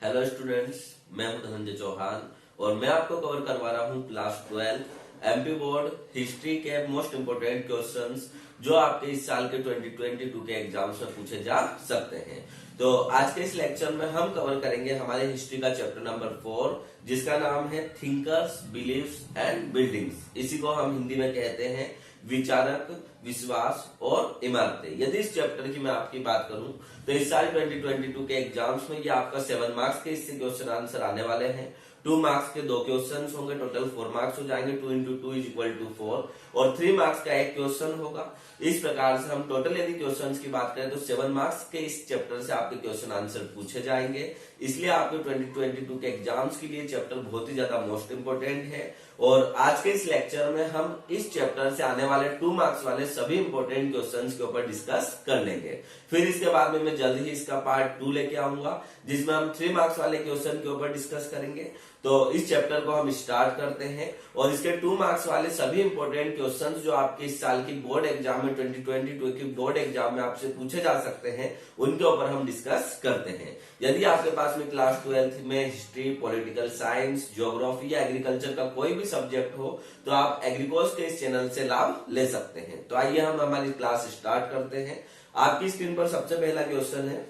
Hello students, मैं हूं धनंजय चौहान और मैं आपको कवर करवा रहा हूं क्लास 12 एमपी बोर्ड हिस्ट्री के मोस्ट इंपोर्टेंट क्वेश्चंस जो आपके इस साल के 2022 के एग्जाम्स में पूछे जा सकते हैं। तो आज के इस लेक्चर में हम कवर करेंगे हमारे हिस्ट्री का चैप्टर नंबर 4 जिसका नाम है थिंकर्स, बिलीफ्स एंड बिल्डिंग्स। इसी को हम हिंदी में कहते हैं विचारक, विश्वास और इमारतें। यदि इस चैप्टर की मैं आपकी बात करूं तो इस साल 2022 के एग्जाम्स में ये आपका 7 मार्क्स के इससे क्वेश्चन आंसर आने वाले हैं। 2 मार्क्स के 2 क्वेश्चन होंगे, टोटल 4 मार्क्स हो जाएंगे। 2 इंटू 2 इज इक्वल टू 4 और 3 मार्क्स का एक क्वेश्चन होगा। इस प्रकार से हम टोटल यदि क्वेश्चंस की बात करें तो 7 मार्क्स के इस चैप्टर से आपके क्वेश्चन आंसर पूछे जाएंगे। इसलिए आपके 2022 के एग्जाम्स के लिए चैप्टर बहुत ही ज्यादा मोस्ट इंपोर्टेंट है। और आज के इस लेक्चर में हम इस चैप्टर से आने वाले 2 मार्क्स वाले सभी इंपोर्टेंट क्वेश्चंस के ऊपर डिस्कस कर लेंगे। फिर इसके बाद में मैं जल्द ही इसका पार्ट 2 लेके आऊंगा जिसमें हम 3 मार्क्स वाले क्वेश्चन के ऊपर डिस्कस करेंगे। तो इस चैप्टर को हम स्टार्ट करते हैं और इसके 2 मार्क्स वाले सभी इंपोर्टेंट क्वेश्चंस जो आपके इस साल की बोर्ड एग्जाम में 2022 की बोर्ड एग्जाम में आपसे पूछे जा सकते हैं उनके ऊपर हम डिस्कस करते हैं। यदि आपके पास में क्लास 12 में हिस्ट्री, पॉलिटिकल साइंस, ज्योग्राफी या एग्रीकल्चर का कोई भी सब्जेक्ट हो तो आप एग्रीकोर्स के इस चैनल से लाभ ले सकते हैं। तो आइए हम हमारी क्लास स्टार्ट करते हैं। आपकी स्क्रीन पर सबसे पहला क्वेश्चन है,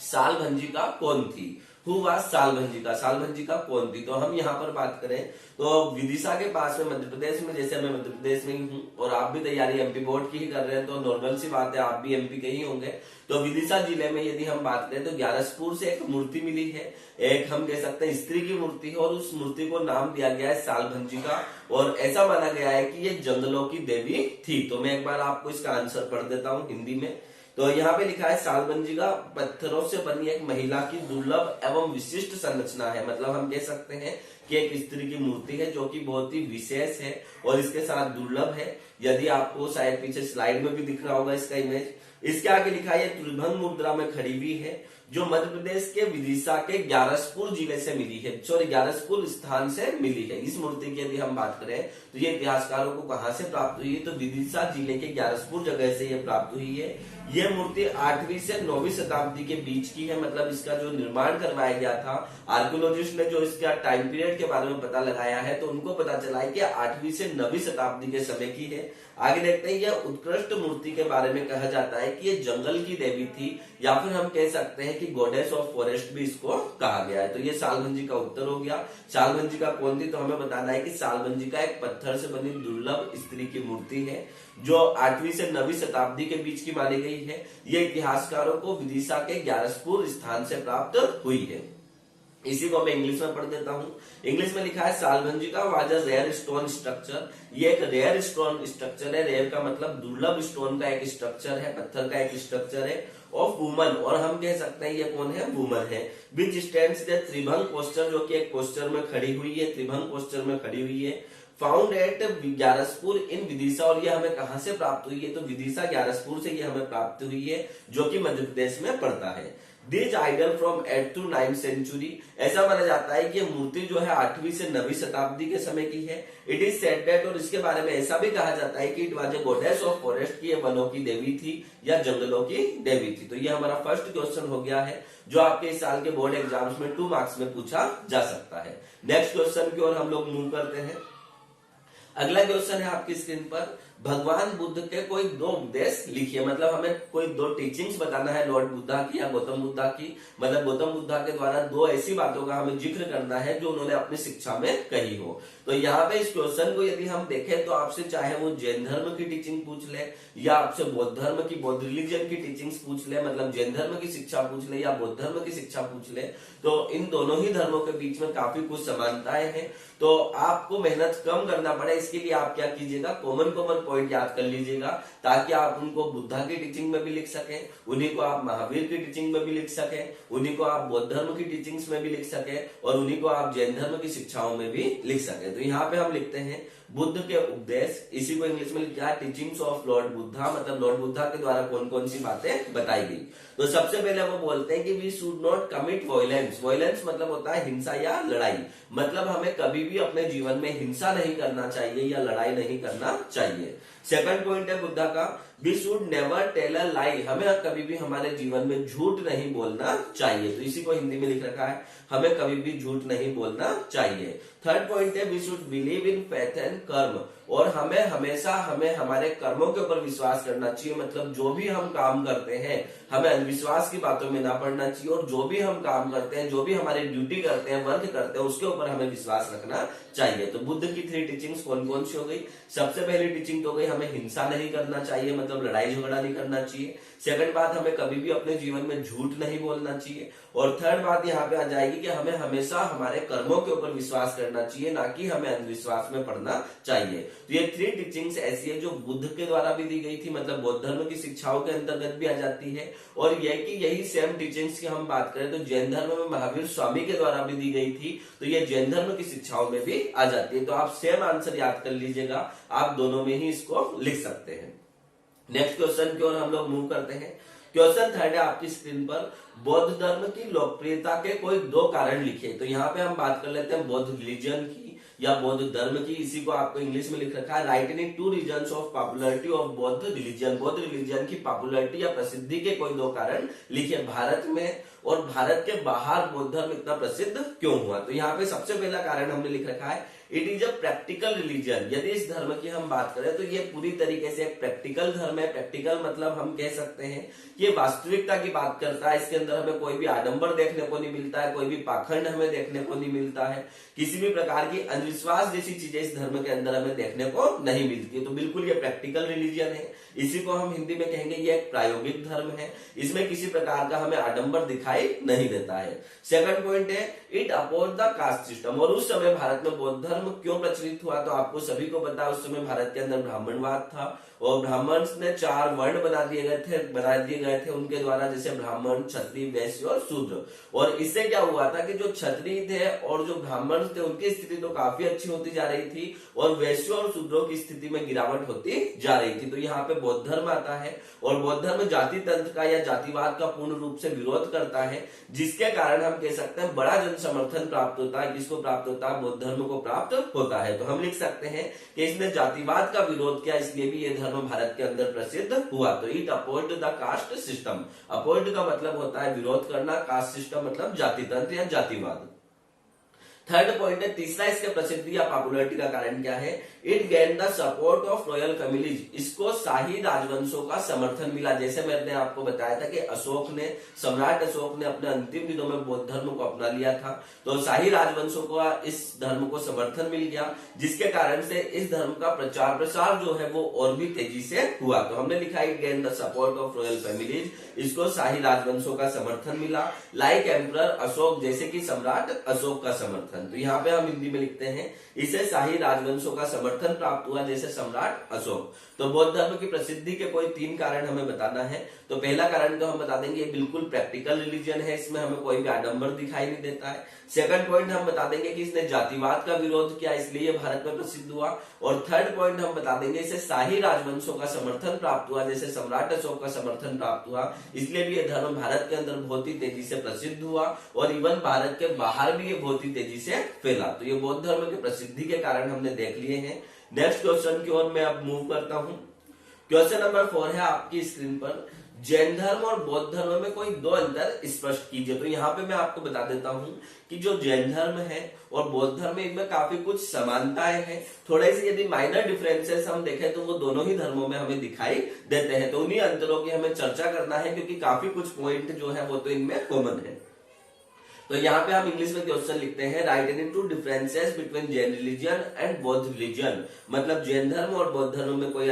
सालभंजिका कौन थी? Who was सालभंजिका? सालभंजिका कौन थी? तो हम यहाँ पर बात करें तो विदिशा के पास में मध्य प्रदेश में, जैसे मैं मध्य प्रदेश में ही हूँ और आप भी तैयारी एमपी बोर्ड की ही कर रहे हैं तो नॉर्मल सी बात है, आप भी एमपी के ही होंगे। तो विदिशा जिले में यदि हम बात करें तो ग्यारसपुर से एक मूर्ति मिली है, एक हम कह सकते हैं स्त्री की मूर्ति है और उस मूर्ति को नाम दिया गया है सालभंजिका और ऐसा माना गया है कि ये जंगलों की देवी थी। तो मैं एक बार आपको इसका आंसर पढ़ देता हूँ हिंदी में। तो यहाँ पे लिखा है सालभंजिका पत्थरों से बनी एक महिला की दुर्लभ एवं विशिष्ट संरचना है। मतलब हम कह सकते हैं कि एक स्त्री की मूर्ति है जो कि बहुत ही विशेष है और इसके साथ दुर्लभ है। यदि आपको शायद पीछे स्लाइड में भी दिख रहा होगा इसका इमेज। इसके आगे लिखा है त्रिभंग मुद्रा में खड़ी हुई है जो मध्य प्रदेश के विदिशा के ग्यारसपुर जिले से मिली है, सॉरी ग्यारसपुर स्थान से मिली है। इस मूर्ति की यदि हम बात करें तो ये इतिहासकारों को कहां से प्राप्त हुई है तो विदिशा जिले के ग्यारसपुर जगह से ये प्राप्त हुई है। ये मूर्ति 8वीं से 9वीं शताब्दी के बीच की है। मतलब इसका जो निर्माण करवाया गया था, आर्कियोलॉजिस्ट ने जो इसका टाइम पीरियड के बारे में पता लगाया है तो उनको पता चला है कि 8वीं से 9वीं शताब्दी के समय की है। आगे देखते हैं, यह उत्कृष्ट मूर्ति के बारे में कहा जाता है कि ये जंगल की देवी थी या फिर हम कह सकते हैं कि गॉडेस ऑफ फॉरेस्ट भी इसको कहा गया है। तो ये सालभंजिका उत्तर हो गया। सालभंजिका कौन थी? तो हमें बताना है कि सालभंजिका एक पत्थर से बनी दुर्लभ स्त्री की मूर्ति है जो 8वीं से 9वीं शताब्दी के बीच की मानी गई है। ये इतिहासकारों को विदिशा के ग्यारसपुर स्थान से प्राप्त हुई है। इसी को मैं इंग्लिश में पढ़ देता हूँ। इंग्लिश में लिखा है Salabhanjika was a rare stone structure. ये एक रेयर स्टोन स्ट्रक्चर है। रेयर का मतलब दुर्लभ स्टोन का एक स्ट्रक्चर है, पत्थर का एक स्ट्रक्चर है ऑफ वुमन। और हम कह सकते हैं ये कौन है? वुमन है। विच स्टैंड्स द त्रिभंग पोस्टर, जो कि एक पोस्टर में खड़ी हुई है, त्रिभंग पोस्टर में खड़ी हुई है। फाउंड एट ग्यारसपुर इन विदिशा, और ये हमें कहां से प्राप्त हुई है? तो विदिशा ग्यारसपुर से ये हमें प्राप्त हुई है जो कि मध्य प्रदेश में पड़ता है। This idol from 8th to 9th century, ऐसा माना जाता है कि ये मूर्ति जो है 8वीं से 9वीं शताब्दी के समय की है। इट इज सेड दैट, और इसके बारे में ऐसा भी कहा जाता है कि it was a goddess of forest, की ये वनों की देवी थी या जंगलों की देवी थी। तो ये हमारा फर्स्ट क्वेश्चन हो गया है जो आपके इस साल के बोर्ड एग्जाम्स में 2 मार्क्स में पूछा जा सकता है। नेक्स्ट क्वेश्चन की ओर हम लोग मूव करते हैं। अगला क्वेश्चन है आपकी स्क्रीन पर, भगवान बुद्ध के कोई 2 उपदेश लिखिए। मतलब हमें कोई 2 टीचिंग्स बताना है लॉर्ड बुद्धा की या गौतम बुद्धा की। मतलब गौतम बुद्धा के द्वारा 2 ऐसी बातों का हमें जिक्र करना है जो उन्होंने अपनी शिक्षा में कही हो। तो यहाँ पे इस क्वेश्चन को यदि हम देखें तो आपसे चाहे वो जैन धर्म की टीचिंग पूछ ले या आपसे बौद्ध धर्म की, बौद्ध रिलीजन की टीचिंग्स पूछ ले, मतलब जैन धर्म की शिक्षा पूछ ले या बौद्ध धर्म की शिक्षा पूछ ले, तो इन दोनों ही धर्मों के बीच में काफी कुछ समानताएं हैं। तो आपको मेहनत कम करना पड़े, इसके लिए आप क्या कीजिएगा, कॉमन पॉइंट याद कर लीजिएगा ताकि आप उनको बुद्धा की टीचिंग में भी लिख सकें, उन्हीं को आप महावीर की टीचिंग में भी लिख सकें, उन्हीं को आप बौद्ध धर्म की टीचिंग्स में भी लिख सकें और उन्हीं को आप जैन धर्म की शिक्षाओं में भी लिख सकें। तो यहाँ पे हम लिखते हैं बुद्ध के उपदेश, इसी को इंग्लिश में लिखा है टीचिंग्स ऑफ लॉर्ड बुद्धा। मतलब लॉर्ड बुद्धा के द्वारा कौन कौन सी बातें बताई गई। तो सबसे पहले वो बोलते हैं कि we should not commit violence. Violence मतलब होता है हिंसा या लड़ाई। मतलब हमें कभी भी अपने जीवन में हिंसा नहीं करना चाहिए या लड़ाई नहीं करना चाहिए। सेकंड पॉइंट है बुद्धा का, we should never tell a lie, हमें कभी भी हमारे जीवन में झूठ नहीं बोलना चाहिए। तो इसी को हिंदी में लिख रखा है, हमें कभी भी झूठ नहीं बोलना चाहिए। थर्ड पॉइंट है we should believe in faith and karma, और हमें हमेशा हमारे कर्मों के ऊपर विश्वास करना चाहिए। मतलब जो भी हम काम करते हैं हमें अंधविश्वास की बातों में ना पड़ना चाहिए, और जो भी हम काम करते हैं, जो भी हमारी ड्यूटी करते हैं, वर्क करते हैं, उसके ऊपर हमें विश्वास रखना चाहिए। तो बुद्ध की 3 टीचिंग्स कौन कौन सी हो गई? सबसे पहली टीचिंग तो हो गई हमें हिंसा नहीं करना चाहिए, मतलब लड़ाई झगड़ा नहीं करना चाहिए। सेकंड बात, हमें कभी भी अपने जीवन में झूठ नहीं बोलना चाहिए। और थर्ड बात यहाँ पे आ जाएगी कि हमें हमेशा हमारे कर्मों के ऊपर विश्वास करना चाहिए, ना कि हमें अंधविश्वास में पड़ना चाहिए। तो ये 3 टीचिंग्स ऐसी है जो बुद्ध के द्वारा भी दी गई थी, मतलब बौद्ध धर्म की शिक्षाओं के अंतर्गत भी आ जाती है। और यही सेम टीचिंग्स की हम बात करें तो जैन धर्म में महावीर स्वामी के द्वारा भी दी गई थी, तो ये जैन धर्म की शिक्षाओं में भी आ जाती है। तो आप सेम आंसर याद कर लीजिएगा, आप दोनों में ही इसको लिख सकते हैं। नेक्स्ट क्वेश्चन की ओर हम लोग मूव करते हैं। क्वेश्चन थर्ड है आपकी स्क्रीन पर, बौद्ध धर्म की लोकप्रियता के कोई 2 कारण लिखे। तो यहाँ पे हम बात कर लेते हैं बौद्ध रिलीजन की या बौद्ध धर्म की। इसी को आपको इंग्लिश में लिख रखा है, write 2 reasons of popularity of Bauddh religion. बौद्ध रिलीजन की पॉपुलरिटी या प्रसिद्धि के कोई 2 कारण लिखे, भारत में और भारत के बाहर बौद्ध धर्म इतना प्रसिद्ध क्यों हुआ। तो यहाँ पे सबसे पहला कारण हमने लिख रखा है, it is a practical religion. यदि इस धर्म की हम बात करें तो ये पूरी तरीके से एक प्रैक्टिकल धर्म है। प्रैक्टिकल मतलब हम कह सकते हैं ये वास्तविकता की बात करता है। इसके अंदर हमें कोई भी आडंबर देखने को नहीं मिलता है, कोई भी पाखंड हमें देखने को नहीं मिलता है, किसी भी प्रकार की अंधविश्वास जैसी चीजें इस धर्म के अंदर हमें देखने को नहीं मिलती है। तो बिल्कुल ये प्रैक्टिकल रिलीजन है। इसी को हम हिंदी में कहेंगे ये एक प्रायोगिक धर्म है, इसमें किसी प्रकार का हमें आडंबर दिखाई नहीं देता है। सेकंड पॉइंट है, it oppose the caste system. और उस समय भारत में बौद्ध धर्म क्यों प्रचलित हुआ, तो आपको सभी को पता है उस समय भारत के अंदर ब्राह्मणवाद था, और ब्राह्मण ने 4 वर्ण बना दिए गए थे उनके द्वारा, जैसे ब्राह्मण, क्षत्रिय, वैश्य और शूद्र। और इससे क्या हुआ था कि जो क्षत्रिय थे और जो ब्राह्मण थे उनकी स्थिति तो काफी अच्छी होती जा रही थी, और वैश्य और शूद्रों की स्थिति में गिरावट होती जा रही थी। तो यहाँ पे बौद्ध धर्म आता है, और बौद्ध धर्म जाति तंत्र का या जातिवाद का पूर्ण रूप से विरोध करता है, जिसके कारण हम कह सकते हैं बड़ा जन समर्थन प्राप्त होता है। किसको प्राप्त होता है? बौद्ध धर्म को प्राप्त होता है। तो हम लिख सकते हैं कि इसने जातिवाद का विरोध किया, इसलिए भी ये धर्म भारत के अंदर प्रसिद्ध हुआ। तो it opposed the caste system. Opposed का मतलब होता है विरोध करना, कास्ट सिस्टम मतलब जाति तंत्र या जातिवाद। थर्ड पॉइंट है, तीसरा इसके प्रसिद्धि या पॉपुलरिटी का कारण क्या है, it gain the support of royal families. इसको शाही राजवंशों का समर्थन मिला। जैसे मैंने आपको बताया था कि सम्राट अशोक ने अपने अंतिम दिनों में बौद्ध धर्म को अपना लिया था, तो शाही राजवंशों को इस धर्म को समर्थन मिल गया, जिसके कारण से इस धर्म का प्रचार प्रसार जो है वो और भी तेजी से हुआ। तो हमने लिखा it gain the support of royal families, इसको शाही राजवंशों का समर्थन मिला, लाइक एम्परर अशोक, जैसे कि सम्राट अशोक का समर्थन। तो यहाँ पे हम हिंदी में लिखते हैं इसे शाही राजवंशों का समर्थन प्राप्त हुआ, जैसे सम्राट अशोक। तो बौद्ध धर्म की प्रसिद्धि के कोई 3 कारण हमें बताना है। तो पहला कारण तो हम बता देंगे ये बिल्कुल प्रैक्टिकल रिलीजन है, इसमें हमें कोई भी आडंबर दिखाई नहीं देता है। सेकंड पॉइंट हम बता देंगे कि इसने जातिवाद का विरोध किया, इसलिए भारत में प्रसिद्ध हुआ। और थर्ड पॉइंट हम बता देंगे इसे शाही राजवंशों का समर्थन प्राप्त हुआ, जैसे सम्राट अशोक का समर्थन प्राप्त हुआ, इसलिए भी ये धर्म भारत के अंदर बहुत ही तेजी से प्रसिद्ध हुआ, और इवन भारत के बाहर भी ये बहुत ही तेजी से फैला। तो ये बौद्ध धर्म की प्रसिद्धि के कारण हमने देख लिए हैं। नेक्स्ट क्वेश्चन की ओर मैं अब मूव करता हूं। क्वेश्चन नंबर 4 है आपकी स्क्रीन पर, जैन धर्म और बौद्ध धर्म में कोई 2 अंतर स्पष्ट कीजिए। तो यहाँ पे मैं आपको बता देता हूँ कि जो जैन धर्म है और बौद्ध धर्म में इनमें काफी कुछ समानताएं हैं। थोड़े से यदि माइनर डिफरेंसेस हम देखें तो वो दोनों ही धर्मों में हमें दिखाई देते हैं। तो उन्हीं अंतरों की हमें चर्चा करना है, क्योंकि काफी कुछ पॉइंट जो है वो तो इनमें कॉमन है। तो यहाँ पे हम इंग्लिश में क्वेश्चन लिखते हैं, right any 2 differences between Jain religion and बौद्ध रिलीजन। मतलब जैन धर्म और बौद्ध धर्म में कोई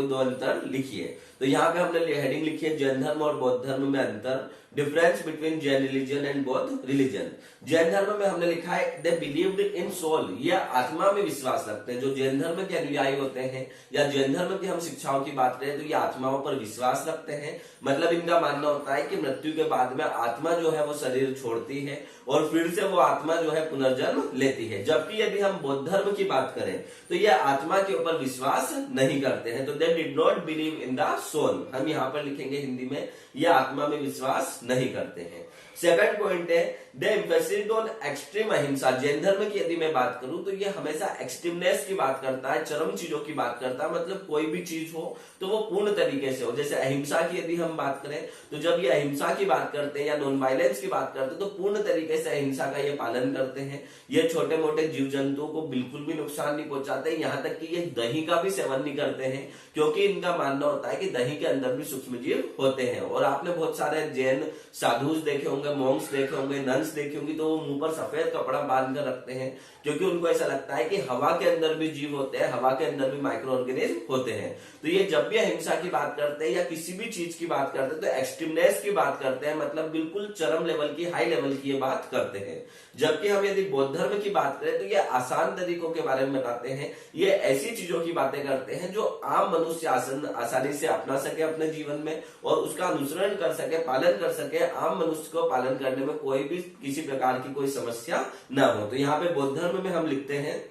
दो अंतर लिखिए। तो यहाँ पे हमने हेडिंग लिखी है जैन धर्म और बौद्ध धर्म में अंतर, difference between Jain religion and बौद्ध रिलीजन। जैन धर्म में हमने लिखा है दे बिलीव्ड इन सोल, ये आत्मा में विश्वास रखते हैं। जो जैन धर्म के अनुयायी होते हैं या जैन धर्म की हम शिक्षाओं की बात करें तो ये आत्माओं पर विश्वास रखते हैं। मतलब इनका मानना होता है कि मृत्यु के बाद में आत्मा जो है वो शरीर छोड़ती है और फिर से वो आत्मा जो है पुनर्जन्म लेती है। जबकि यदि हम बौद्ध धर्म की बात करें तो ये आत्मा के ऊपर विश्वास नहीं करते हैं। तो they did not believe in the soul, हम यहाँ पर लिखेंगे हिंदी में, ये आत्मा में विश्वास नहीं करते हैं। सेकंड पॉइंट है द एम्फेसिस ऑन एक्सट्रीम अहिंसा। जैन धर्म की यदि मैं बात करूं तो ये हमेशा एक्सट्रीमनेस की बात करता है, चरम चीजों की बात करता है, मतलब कोई भी चीज हो तो वो पूर्ण तरीके से हो। जैसे अहिंसा की यदि हम बात करें तो जब ये अहिंसा की बात करते हैं या नॉन वायलेंस की बात करते हैं तो पूर्ण तरीके से अहिंसा का ये पालन करते हैं। ये छोटे मोटे जीव जंतुओं को बिल्कुल भी नुकसान नहीं पहुंचाते, यहाँ तक कि ये दही का भी सेवन नहीं करते हैं, क्योंकि इनका मानना होता है कि दही के अंदर भी सूक्ष्म जीव होते हैं। और आपने बहुत सारे जैन साधुज देखे होंगे, मॉन्क्स देखे होंगे, नन्स देखी होंगी, तो वो मुंह पर सफेद कपड़ा बांध कर रखते हैं, क्योंकि उनको ऐसा लगता है कि हवा के अंदर भी जीव होते हैं, हवा के अंदर भी माइक्रो ऑर्गेनिज्म होते हैं। तो ये जब भी अहिंसा की बात करते हैं या किसी भी चीज की बात करते हैं तो एक्सट्रीमनेस की बात करते हैं, मतलब बिल्कुल चरम लेवल की, हाई लेवल की ये बात करते हैं। जबकि हम यदि बौद्ध धर्म की बात करें तो ये आसान तरीकों के बारे में बताते हैं, ये ऐसी चीजों की बातें करते हैं जो आम मनुष्य आसानी से अपना सके अपने जीवन में और उसका अनुसरण कर सके, पालन कर सके, आम मनुष्य को पालन करने में कोई भी किसी प्रकार की कोई समस्या ना हो। तो यहाँ पे बौद्ध धर्म में हम लिखते हैं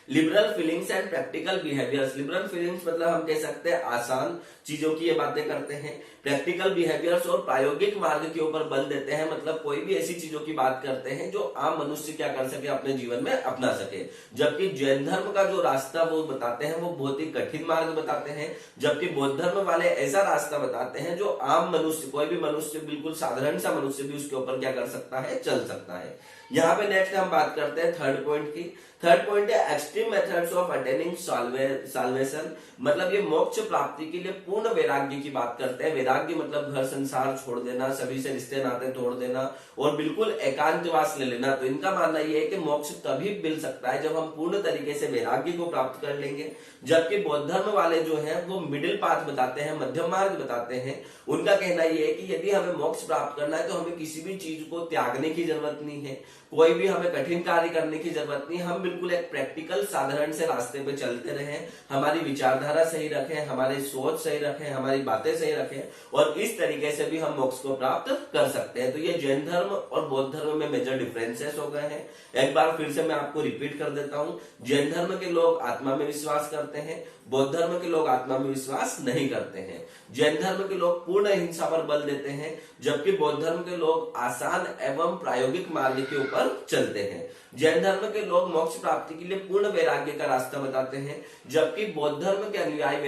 liberal feelings and practical behaviours. Liberal feelings मतलब हम कह सकते हैं आसान चीजों की ये बातें करते हैं, प्रैक्टिकल बिहेवियर्स और प्रायोगिक मार्ग के ऊपर बल देते हैं, मतलब कोई भी ऐसी चीजों की बात करते हैं जो आम मनुष्य क्या कर सके, अपने जीवन में अपना सके। जबकि जैन धर्म का जो रास्ता वो बताते हैं वो बहुत ही कठिन मार्ग बताते हैं, जबकि बौद्ध धर्म वाले ऐसा रास्ता बताते हैं जो आम मनुष्य, कोई भी मनुष्य, बिल्कुल साधारण सा मनुष्य भी उसके ऊपर क्या कर सकता है, चल सकता है। यहाँ पे नेक्स्ट हम बात करते हैं थर्ड पॉइंट की। थर्ड पॉइंट है extreme methods of attaining salvation, मतलब ये मोक्ष प्राप्ति के लिए पूर्ण वैराग्य की बात करते हैं। वैराग्य मतलब घर संसार छोड़ देना, सभी से रिश्ते नाते तोड़ देना और बिल्कुल एकांतवास ले लेना। तो इनका मानना यह है कि मोक्ष तभी मिल सकता है जब हम पूर्ण तरीके से वैराग्य को प्राप्त कर लेंगे। जबकि बौद्ध धर्म वाले जो है वो मिडिल पाथ बताते हैं, मध्यम मार्ग बताते हैं। उनका कहना यह है कि यदि हमें मोक्ष प्राप्त करना है तो हमें किसी भी चीज को त्यागने की जरूरत नहीं है, कोई भी हमें कठिन कार्य करने की जरूरत नहीं। हम बिल्कुल एक प्रैक्टिकल साधारण से रास्ते पे चलते रहें, हमारी विचारधारा सही रखें, हमारी सोच सही रखें, हमारी बातें सही रखें और इस तरीके से भी हम मोक्ष को प्राप्त कर सकते हैं। तो ये जैन धर्म और बौद्ध धर्म में मेजर डिफरेंसेस हो गए हैं। एक बार फिर से मैं आपको रिपीट कर देता हूं, जैन धर्म के लोग आत्मा में विश्वास करते हैं, बौद्ध धर्म के लोग आत्मा में विश्वास नहीं करते हैं। जैन धर्म के लोग पूर्ण अहिंसा पर बल देते हैं, जबकि बौद्ध धर्म के लोग आसान एवं प्रायोगिक मार्ग के ऊपर चलते हैं। जैन धर्म के लोग मोक्ष प्राप्ति के लिए पूर्ण वैराग्य का रास्ता बताते हैं, जबकि बौद्ध धर्म के अनुयायी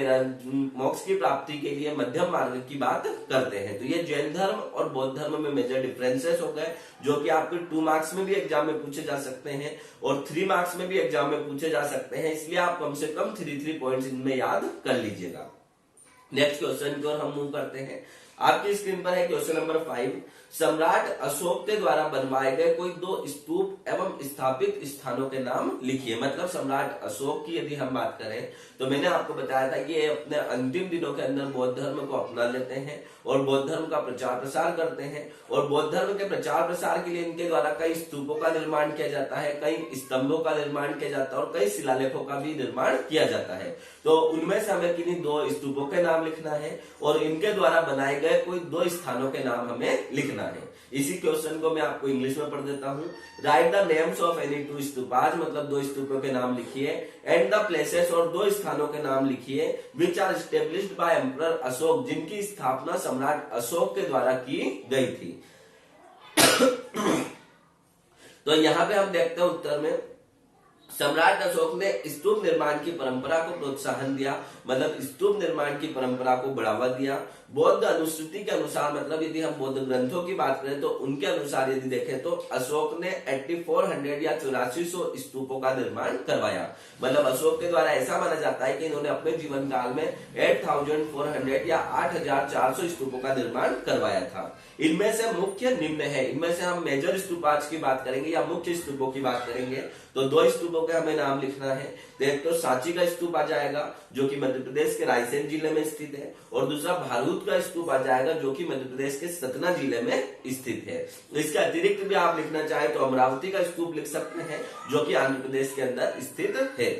मोक्ष की प्राप्ति के लिए मध्यम मार्ग की बात करते हैं। तो ये जैन धर्म और बौद्ध धर्म में मेजर डिफरेंसेस हो गए, जो कि आपके 2 मार्क्स में भी एग्जाम में पूछे जा सकते हैं और 3 मार्क्स में भी एग्जाम में पूछे जा सकते हैं। इसलिए आप कम से कम 3 पॉइंट्स इनमें याद कर लीजिएगा। नेक्स्ट क्वेश्चन की ओर हम मूव करते हैं। आपकी स्क्रीन पर है क्वेश्चन नंबर 5। सम्राट अशोक के द्वारा बनवाए गए कोई 2 स्तूप एवं स्थापित स्थानों के नाम लिखिए। मतलब सम्राट अशोक की यदि हम बात करें तो मैंने आपको बताया था कि ये अपने अंतिम दिनों के अंदर बौद्ध धर्म को अपना लेते हैं और बौद्ध धर्म का प्रचार प्रसार करते हैं। और बौद्ध धर्म के प्रचार प्रसार के लिए इनके द्वारा कई स्तूपों का निर्माण किया जाता है, कई स्तंभों का निर्माण किया जाता है और कई शिलालेखों का भी निर्माण किया जाता है। तो उनमें से हमें किन्हीं 2 स्तूपों के नाम लिखना है और इनके द्वारा बनाए गए कोई 2 स्थानों के नाम हमें लिखना है। इसी क्वेश्चन को मैं आपको इंग्लिश में पढ़ देता हूँ। Right the names of any 2 stupas, मतलब 2 स्तूपों के नाम लिखिए, एंड द प्लेसेस और 2 स्थानों के नाम लिखिए which are established by emperor Ashoka, जिनकी स्थापना सम्राट अशोक के द्वारा की गई थी। तो यहाँ पे हम देखते हैं उत्तर में सम्राट अशोक ने स्तूप निर्माण की परंपरा को प्रोत्साहन दिया, मतलब स्तूप निर्माण की परंपरा को बढ़ावा दिया। बौद्ध अनुश्रुति के अनुसार, मतलब यदि हम बौद्ध ग्रंथों की बात करें तो उनके अनुसार यदि देखें तो अशोक ने 8400 या 8400 स्तूपों का निर्माण करवाया। मतलब अशोक के द्वारा ऐसा माना जाता है कि इन्होंने अपने जीवन काल में 8400 या 8400 स्तूपों का निर्माण करवाया था। इनमें से मुख्य निम्न है, इनमें से हम मेजर स्तूप आज की बात करेंगे या मुख्य स्तूपों की बात करेंगे तो 2 स्तूपों के हमें नाम लिखना है। तो एक तो सांची का स्तूप आ जाएगा जो कि मध्य प्रदेश के रायसेन जिले में स्थित है, और दूसरा भारूद का स्तूप आ जाएगा जो कि मध्य प्रदेश के सतना जिले में स्थित है। इसके अतिरिक्त भी आप लिखना चाहे तो अमरावती का स्तूप लिख सकते हैं जो कि आंध्र प्रदेश के अंदर स्थित है।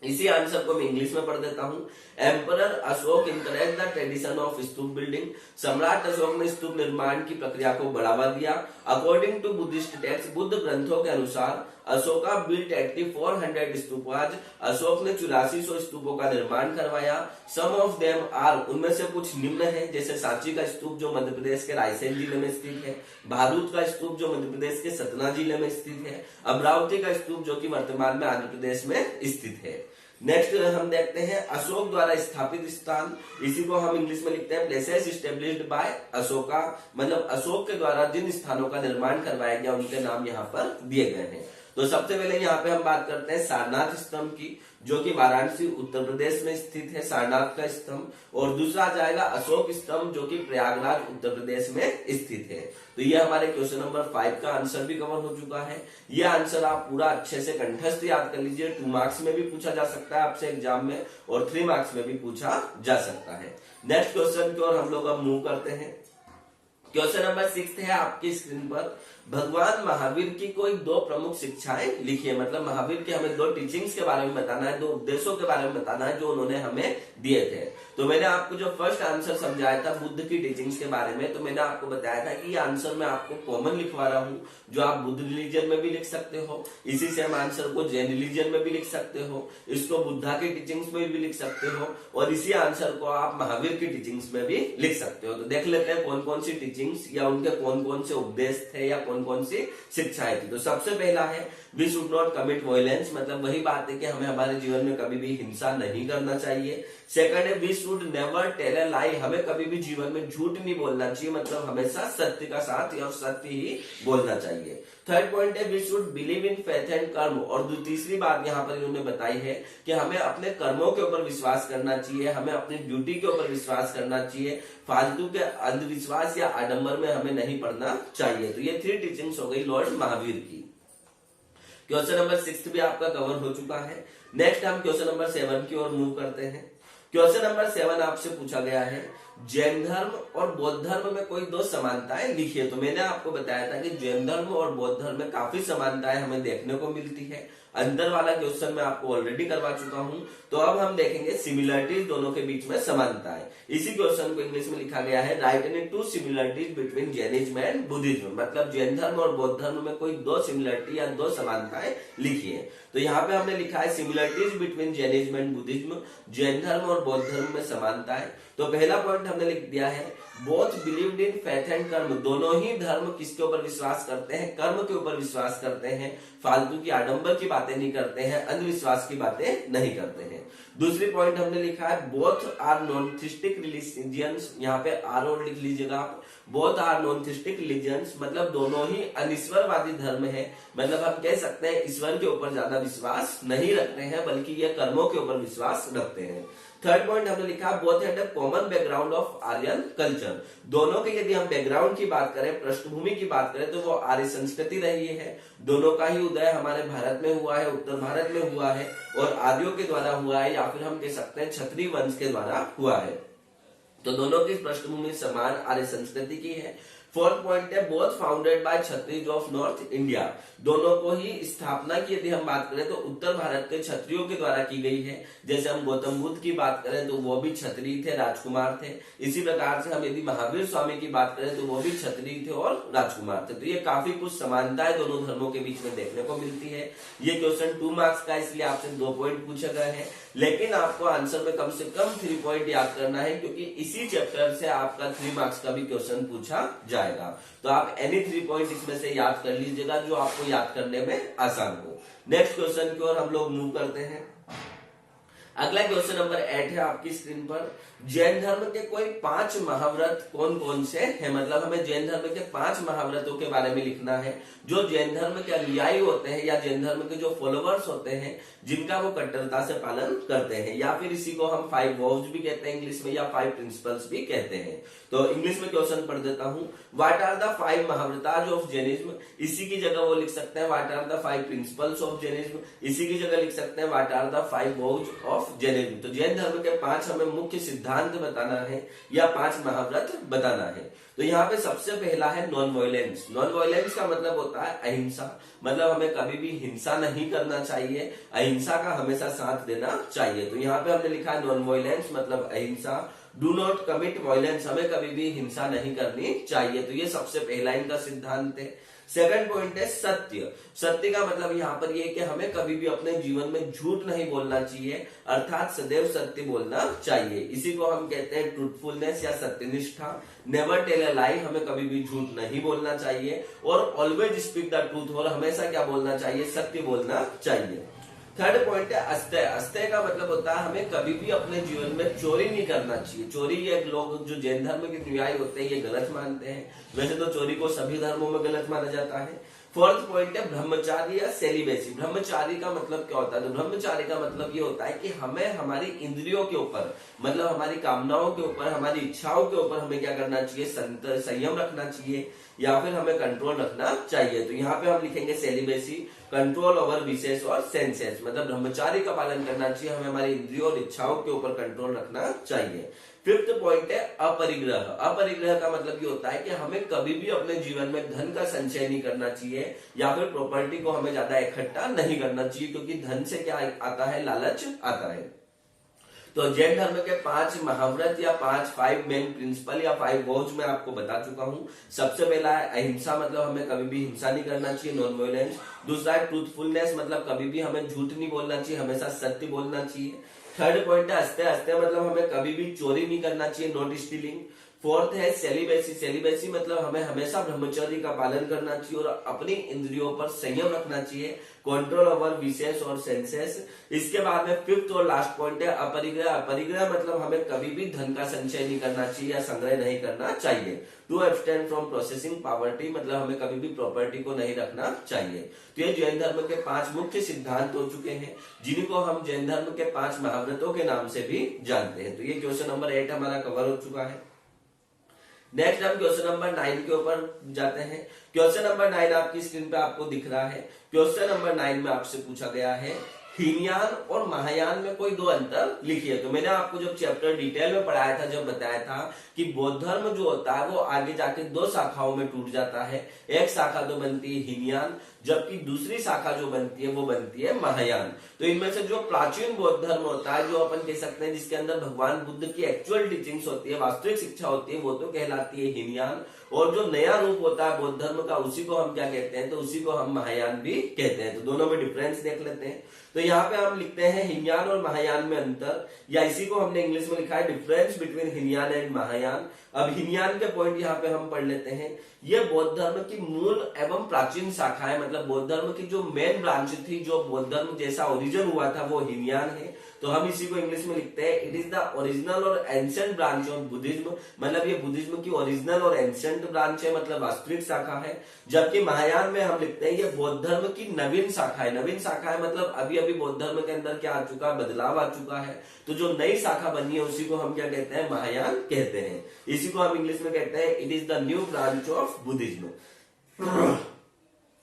इसी आंसर को मैं इंग्लिश में पढ़ देता हूँ। Emperor Ashok encourage the tradition of stupa building, सम्राट अशोक ने स्तूप निर्माण की प्रक्रिया को बढ़ावा दिया। According to Buddhist text, Buddha ग्रंथों के अनुसार अशोका बिल्ट 8400 स्तूपाज, अशोक ने 8400 स्तूपों का निर्माण करवाया। सम ऑफ देम आर, उनमें से कुछ निम्न है, जैसे सांची का स्तूप जो मध्य प्रदेश के रायसेन जिले में स्थित है, भारूच का स्तूप जो मध्य प्रदेश के सतना जिले में स्थित है, अमरावती का स्तूप जो कि वर्तमान में आंध्र प्रदेश में स्थित है। नेक्स्ट हम देखते हैं अशोक द्वारा स्थापित स्थान, इसी को हम इंग्लिश में लिखते हैं प्लेसेस एस्टेब्लिश्ड बाय अशोका, मतलब अशोक के द्वारा जिन स्थानों का निर्माण करवाया गया उनके नाम यहाँ पर दिए गए हैं। तो सबसे पहले यहाँ पे हम बात करते हैं सारनाथ स्तंभ की, जो कि वाराणसी उत्तर प्रदेश में स्थित है, सारनाथ का स्तंभ। और दूसरा आ जाएगा अशोक स्तंभ जो कि प्रयागराज उत्तर प्रदेश में स्थित है। तो ये हमारे क्वेश्चन नंबर 5 का आंसर भी कवर हो चुका है। ये आंसर आप पूरा अच्छे से कंठस्थ याद कर लीजिए, 2 मार्क्स में भी पूछा जा सकता है आपसे एग्जाम में और 3 मार्क्स में भी पूछा जा सकता है। नेक्स्ट क्वेश्चन की ओर हम लोग अब मूव करते हैं। क्वेश्चन नंबर 6 है आपकी स्क्रीन पर, भगवान महावीर की कोई 2 प्रमुख शिक्षाएं लिखिए, मतलब महावीर के हमें 2 टीचिंग्स के बारे में बताना है, 2 उपदेशों के बारे में बताना है जो उन्होंने हमें दिए थे। तो मैंने आपको जो फर्स्ट आंसर समझाया था बुद्ध की टीचिंग्स के बारे में, तो मैंने आपको बताया था कि ये आंसर मैं आपको कॉमन लिखवा रहा हूँ, जो आप बुद्ध रिलीजन में भी लिख सकते हो, इसी सेम आंसर को जैन रिलीजन में भी लिख सकते हो, इसको बुद्धा की टीचिंग्स में भी लिख सकते हो, और इसी आंसर को आप महावीर की टीचिंग्स में भी लिख सकते हो। तो देख लेते हैं कौन कौन सी टीचिंग्स या उनके कौन कौन से उपदेश थे या कौन कौन सी शिक्षाएं थी। तो सबसे पहला है we should not commit violence, मतलब वही बात है कि हमें हमारे जीवन में कभी भी हिंसा नहीं करना चाहिए। सेकंड है we should never tell a lie, हमें कभी भी जीवन में झूठ नहीं बोलना चाहिए, मतलब हमेशा सत्य का साथ या सत्य ही बोलना चाहिए। थर्ड पॉइंट है we should believe in faith and karma, और तीसरी बात यहाँ पर इन्होंने बताई है कि हमें अपने कर्मों के ऊपर विश्वास करना चाहिए, हमें अपनी ड्यूटी के ऊपर विश्वास करना चाहिए, फालतू के अंधविश्वास या आडंबर में हमें नहीं पड़ना चाहिए। तो ये 3 टीचिंग्स हो गई लॉर्ड महावीर की। क्वेश्चन नंबर 6 भी आपका कवर हो चुका है। नेक्स्ट हम क्वेश्चन नंबर 7 की ओर मूव करते हैं। क्वेश्चन नंबर 7 आपसे पूछा गया है जैन धर्म और बौद्ध धर्म में कोई 2 समानताएं लिखिए। तो मैंने आपको बताया था कि जैन धर्म और बौद्ध धर्म में काफी समानताएं हमें देखने को मिलती है। अंदर वाला क्वेश्चन मैं आपको ऑलरेडी करवा चुका हूं। तो अब हम देखेंगे सिमिलरिटीज, दोनों के बीच में समानताएं। इसी क्वेश्चन को इंग्लिश में लिखा गया है right any 2 similarities between Jainism and Buddhism, मतलब जैन धर्म और बौद्ध धर्म में कोई 2 सिमिलरिटी या 2 समानताएं लिखिए। तो यहाँ पे हमने लिखा है similarities between Jainism and Buddhism, Jain धर्म और बौद्ध धर्म में समानताएं। तो पहला पॉइंट हमने लिख दिया है both believed in faith and कर्म, दोनों ही धर्म किसके ऊपर विश्वास करते हैं, कर्म के ऊपर विश्वास करते हैं, फालतू की आडंबर की बातें नहीं करते हैं, अंधविश्वास की बातें नहीं करते हैं। दूसरी पॉइंट हमने लिखा है बोथ आर नॉन-थीस्टिक रिलीजियंस, यहाँ पे आर और लिख लीजिएगा आप, बोथ आर नॉन-थीस्टिक रिलीजियंस, मतलब दोनों ही अनिश्वरवादी धर्म है, मतलब हम कह सकते हैं ईश्वर के ऊपर ज्यादा विश्वास नहीं रखते हैं बल्कि ये कर्मों के ऊपर विश्वास रखते हैं। थर्ड पॉइंट हमने लिखा both had a common background of Aryan culture, दोनों के यदि हम बैकग्राउंड की बात करें, पृष्ठभूमि की बात करें तो वो आर्य संस्कृति रही है। दोनों का ही उदय हमारे भारत में हुआ है, उत्तर भारत में हुआ है और आर्यों के द्वारा हुआ है, या फिर हम कह सकते हैं क्षत्रिय वंश के द्वारा हुआ है। तो दोनों की पृष्ठभूमि समान आर्य संस्कृति की है। फोर्थ पॉइंट है both founded by Kshatriya of north India, दोनों को ही स्थापना की यदि हम बात करें तो उत्तर भारत के क्षत्रियों के द्वारा की गई है। जैसे हम गौतम बुद्ध की बात करें तो वो भी क्षत्रिय थे, राजकुमार थे। इसी प्रकार से हम यदि महावीर स्वामी की बात करें तो वो भी क्षत्रिय थे और राजकुमार थे। तो ये काफी कुछ समानताएं दोनों धर्मों के बीच में देखने को मिलती है। ये क्वेश्चन 2 मार्क्स का, इसलिए आपसे 2 पॉइंट पूछे गए हैं, लेकिन आपको आंसर में कम से कम 3 पॉइंट याद करना है, क्योंकि इसी चैप्टर से आपका 3 मार्क्स का भी क्वेश्चन पूछा जाएगा। तो आप एनी 3 पॉइंट इसमें से याद कर लीजिएगा जो आपको याद करने में आसान हो। नेक्स्ट क्वेश्चन की ओर हम लोग मूव करते हैं। अगला क्वेश्चन नंबर 8 है आपकी स्क्रीन पर, जैन धर्म के कोई 5 महाव्रत कौन कौन से हैं, मतलब हमें जैन धर्म के 5 महाव्रतों के बारे में लिखना है जो जैन धर्म के अनुयायी होते हैं या जैन धर्म के जो फॉलोवर्स होते हैं जिनका वो कट्टरता से पालन करते हैं, या फिर इसी को हम 5 वॉव्स भी कहते हैं इंग्लिश में, या 5 प्रिंसिपल्स भी कहते हैं। तो इंग्लिश में क्वेश्चन पढ़ देता हूं, what are the 5 Mahavratas of Jainism, इसी की जगह वो लिख सकते हैं what are the 5 principles of Jainism, इसी की जगह लिख सकते हैं what are the 5 vows of Jainism. तो जैन धर्म के 5 हमें मुख्य सिद्धांत बताना है या 5 महाव्रत बताना है। तो यहाँ पे सबसे पहला है नॉन वायलेंस। नॉन वायलेंस का मतलब होता है अहिंसा, मतलब हमें कभी भी हिंसा नहीं करना चाहिए, अहिंसा का हमेशा साथ देना चाहिए। तो यहाँ पे हमने लिखा है नॉन वायलेंस मतलब अहिंसा। डू नॉट कमिट वायलेंस, हमें कभी भी हिंसा नहीं करनी चाहिए। तो ये सबसे पहला इनका सिद्धांत है। सेकंड पॉइंट है सत्य। सत्य का मतलब यहाँ पर ये कि हमें कभी भी अपने जीवन में झूठ नहीं बोलना चाहिए, अर्थात सदैव सत्य बोलना चाहिए। इसी को हम कहते हैं ट्रूथफुलनेस या सत्यनिष्ठा। नेवर टेल अ लाई, हमें कभी भी झूठ नहीं बोलना चाहिए। और ऑलवेज स्पीक द ट्रूथ, और हमेशा क्या बोलना चाहिए, सत्य बोलना चाहिए। थर्ड पॉइंट है अस्तेय। अस्तेय का मतलब होता है हमें कभी भी अपने जीवन में चोरी नहीं करना चाहिए। चोरी ये लोग जो जैन धर्म के अनुयायी होते हैं ये गलत मानते हैं, वैसे तो चोरी को सभी धर्मों में गलत माना जाता है। फोर्थ पॉइंट है ब्रह्मचारी या सेलिबेसी। ब्रह्मचारी का मतलब क्या होता है, तो ब्रह्मचारी का मतलब ये होता है कि हमें हमारी इंद्रियों के ऊपर, मतलब हमारी कामनाओं के ऊपर, हमारी इच्छाओं के ऊपर हमें क्या करना चाहिए, संयम रखना चाहिए या फिर हमें कंट्रोल रखना चाहिए। तो यहाँ पे हम लिखेंगे सेलिबेसी, कंट्रोल ओवर विशेष और सेंसेस, मतलब ब्रह्मचारी का पालन करना चाहिए, हमें हमारी इंद्रियों और इच्छाओं के ऊपर कंट्रोल रखना चाहिए। फिफ्थ पॉइंट है अपरिग्रह। अपरिग्रह का मतलब ये होता है कि हमें कभी भी अपने जीवन में धन का संचय नहीं करना चाहिए या फिर प्रॉपर्टी को हमें ज्यादा इकट्ठा नहीं करना चाहिए, क्योंकि धन से क्या आता है, लालच आता है। तो जैन धर्म के 5 महाव्रत या 5 मेन प्रिंसिपल या 5 वॉज मैं आपको बता चुका हूं। सबसे पहला है अहिंसा, मतलब हमें कभी भी हिंसा नहीं करना चाहिए, नॉन वायलेंस। दूसरा है ट्रूथफुलनेस, मतलब कभी भी हमें झूठ नहीं बोलना चाहिए, हमेशा सत्य बोलना चाहिए। थर्ड पॉइंट है अस्तेय। अस्तेय मतलब हमें कभी भी चोरी नहीं करना चाहिए, नॉट स्टीलिंग। फोर्थ है सेलिबेसी। सेलिबेसी मतलब हमें हमेशा ब्रह्मचर्य का पालन करना चाहिए और अपनी इंद्रियों पर संयम रखना चाहिए, कंट्रोल ओवर विशेष और सेंसेस। इसके बाद में फिफ्थ और लास्ट पॉइंट है अपरिग्रह। अपरिग्रह मतलब हमें कभी भी धन का संचय नहीं करना चाहिए या संग्रह नहीं करना चाहिए। To abstain from processing property, मतलब हमें कभी भी प्रॉपर्टी को नहीं रखना चाहिए। तो ये जैन धर्म के 5 मुख्य सिद्धांत हो चुके हैं, जिनको हम जैन धर्म के 5 महाव्रतों के नाम से भी जानते हैं। तो ये क्वेश्चन नंबर 8 हमारा कवर हो चुका है। नेक्स्ट हम क्वेश्चन नंबर 9 के ऊपर जाते हैं। क्वेश्चन नंबर 9 आपकी स्क्रीन पे आपको दिख रहा है। क्वेश्चन नंबर 9 में आपसे पूछा गया है हीनयान और महायान में कोई 2 अंतर लिखिए। तो मैंने आपको जब चैप्टर डिटेल में पढ़ाया था, जब बताया था कि बौद्ध धर्म जो होता है वो आगे जाके 2 शाखाओं में टूट जाता है। एक शाखा तो बनती है हीनयान, जबकि दूसरी शाखा जो बनती है वो बनती है महायान। तो इनमें से जो प्राचीन बौद्ध धर्म होता है, जो अपन कह सकते हैं जिसके अंदर भगवान बुद्ध की एक्चुअल टीचिंग्स होती है, वास्तविक शिक्षा होती है, वो तो कहलाती है हीनयान। और जो नया रूप होता है बौद्ध धर्म का, उसी को हम क्या कहते हैं, तो उसी को हम महायान भी कहते हैं। तो दोनों में डिफरेंस देख लेते हैं। तो यहाँ पे हम लिखते हैं हीनयान और महायान में अंतर, या इसी को हमने इंग्लिश में लिखा है difference between Hinayana and Mahayana. अब हीनयान के पॉइंट यहाँ पे हम पढ़ लेते हैं। ये बौद्ध धर्म की मूल एवं प्राचीन शाखा है, मतलब बौद्ध धर्म की जो मेन ब्रांच थी, जो बौद्ध धर्म जैसा ओरिजिन हुआ था, वो हीनयान है। तो हम इसी को इंग्लिश में लिखते हैं इट इज द ओरिजिनल और एंशिएंट ब्रांच ऑफ बुद्धिज्म, मतलब ये बुद्धिज्म की ओरिजिनल और एंशिएंट ब्रांच है, मतलब वास्तविक शाखा है। जबकि महायान में हम लिखते हैं ये बौद्ध धर्म की नवीन शाखा है। नवीन शाखा है मतलब अभी अभी बौद्ध धर्म के अंदर क्या आ चुका है, बदलाव आ चुका है। तो जो नई शाखा बनी है उसी को हम क्या कहते हैं, महायान कहते हैं। इसी को हम इंग्लिश में कहते हैं it is the new branch of Buddhism.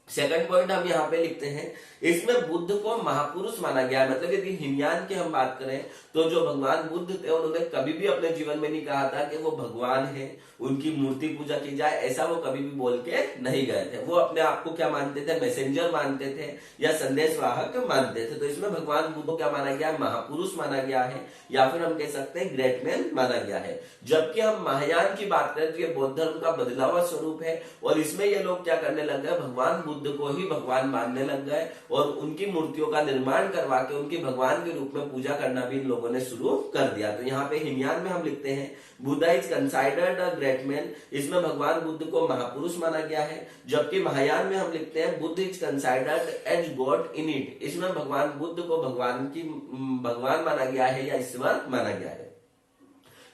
Second point हम यहाँ पे लिखते हैं, इसमें बुद्ध को महापुरुष माना गया है। मतलब यदि हीनयान की हम बात करें तो जो भगवान बुद्ध थे उन्होंने कभी भी अपने जीवन में नहीं कहा था कि वो भगवान है, उनकी मूर्ति पूजा की जाए, ऐसा वो कभी भी बोल के नहीं गए थे। वो अपने आप को क्या मानते थे, मैसेंजर मानते थे या संदेशवाहक मानते थे। तो इसमें भगवान बुद्ध को क्या माना गया है, महापुरुष माना गया है, या फिर हम कह सकते हैं ग्रेट मैन माना गया है। जबकि हम महायान की बात करें तो ये बौद्ध धर्म का बदलावा स्वरूप है, और इसमें ये लोग क्या करने लग गए, भगवान बुद्ध को ही भगवान मानने लग गए और उनकी मूर्तियों का निर्माण करवा के उनकी भगवान के रूप में पूजा करना भी इन लोगों ने शुरू कर दिया। तो यहाँ पे हीनयान में हम लिखते हैं Buddha is considered a great man, इसमें भगवान बुद्ध को महापुरुष माना गया है। जबकि महायान में हम लिखते हैं Buddha is considered as god in it, इसमें भगवान बुद्ध को भगवान माना गया है या ईश्वर माना गया है।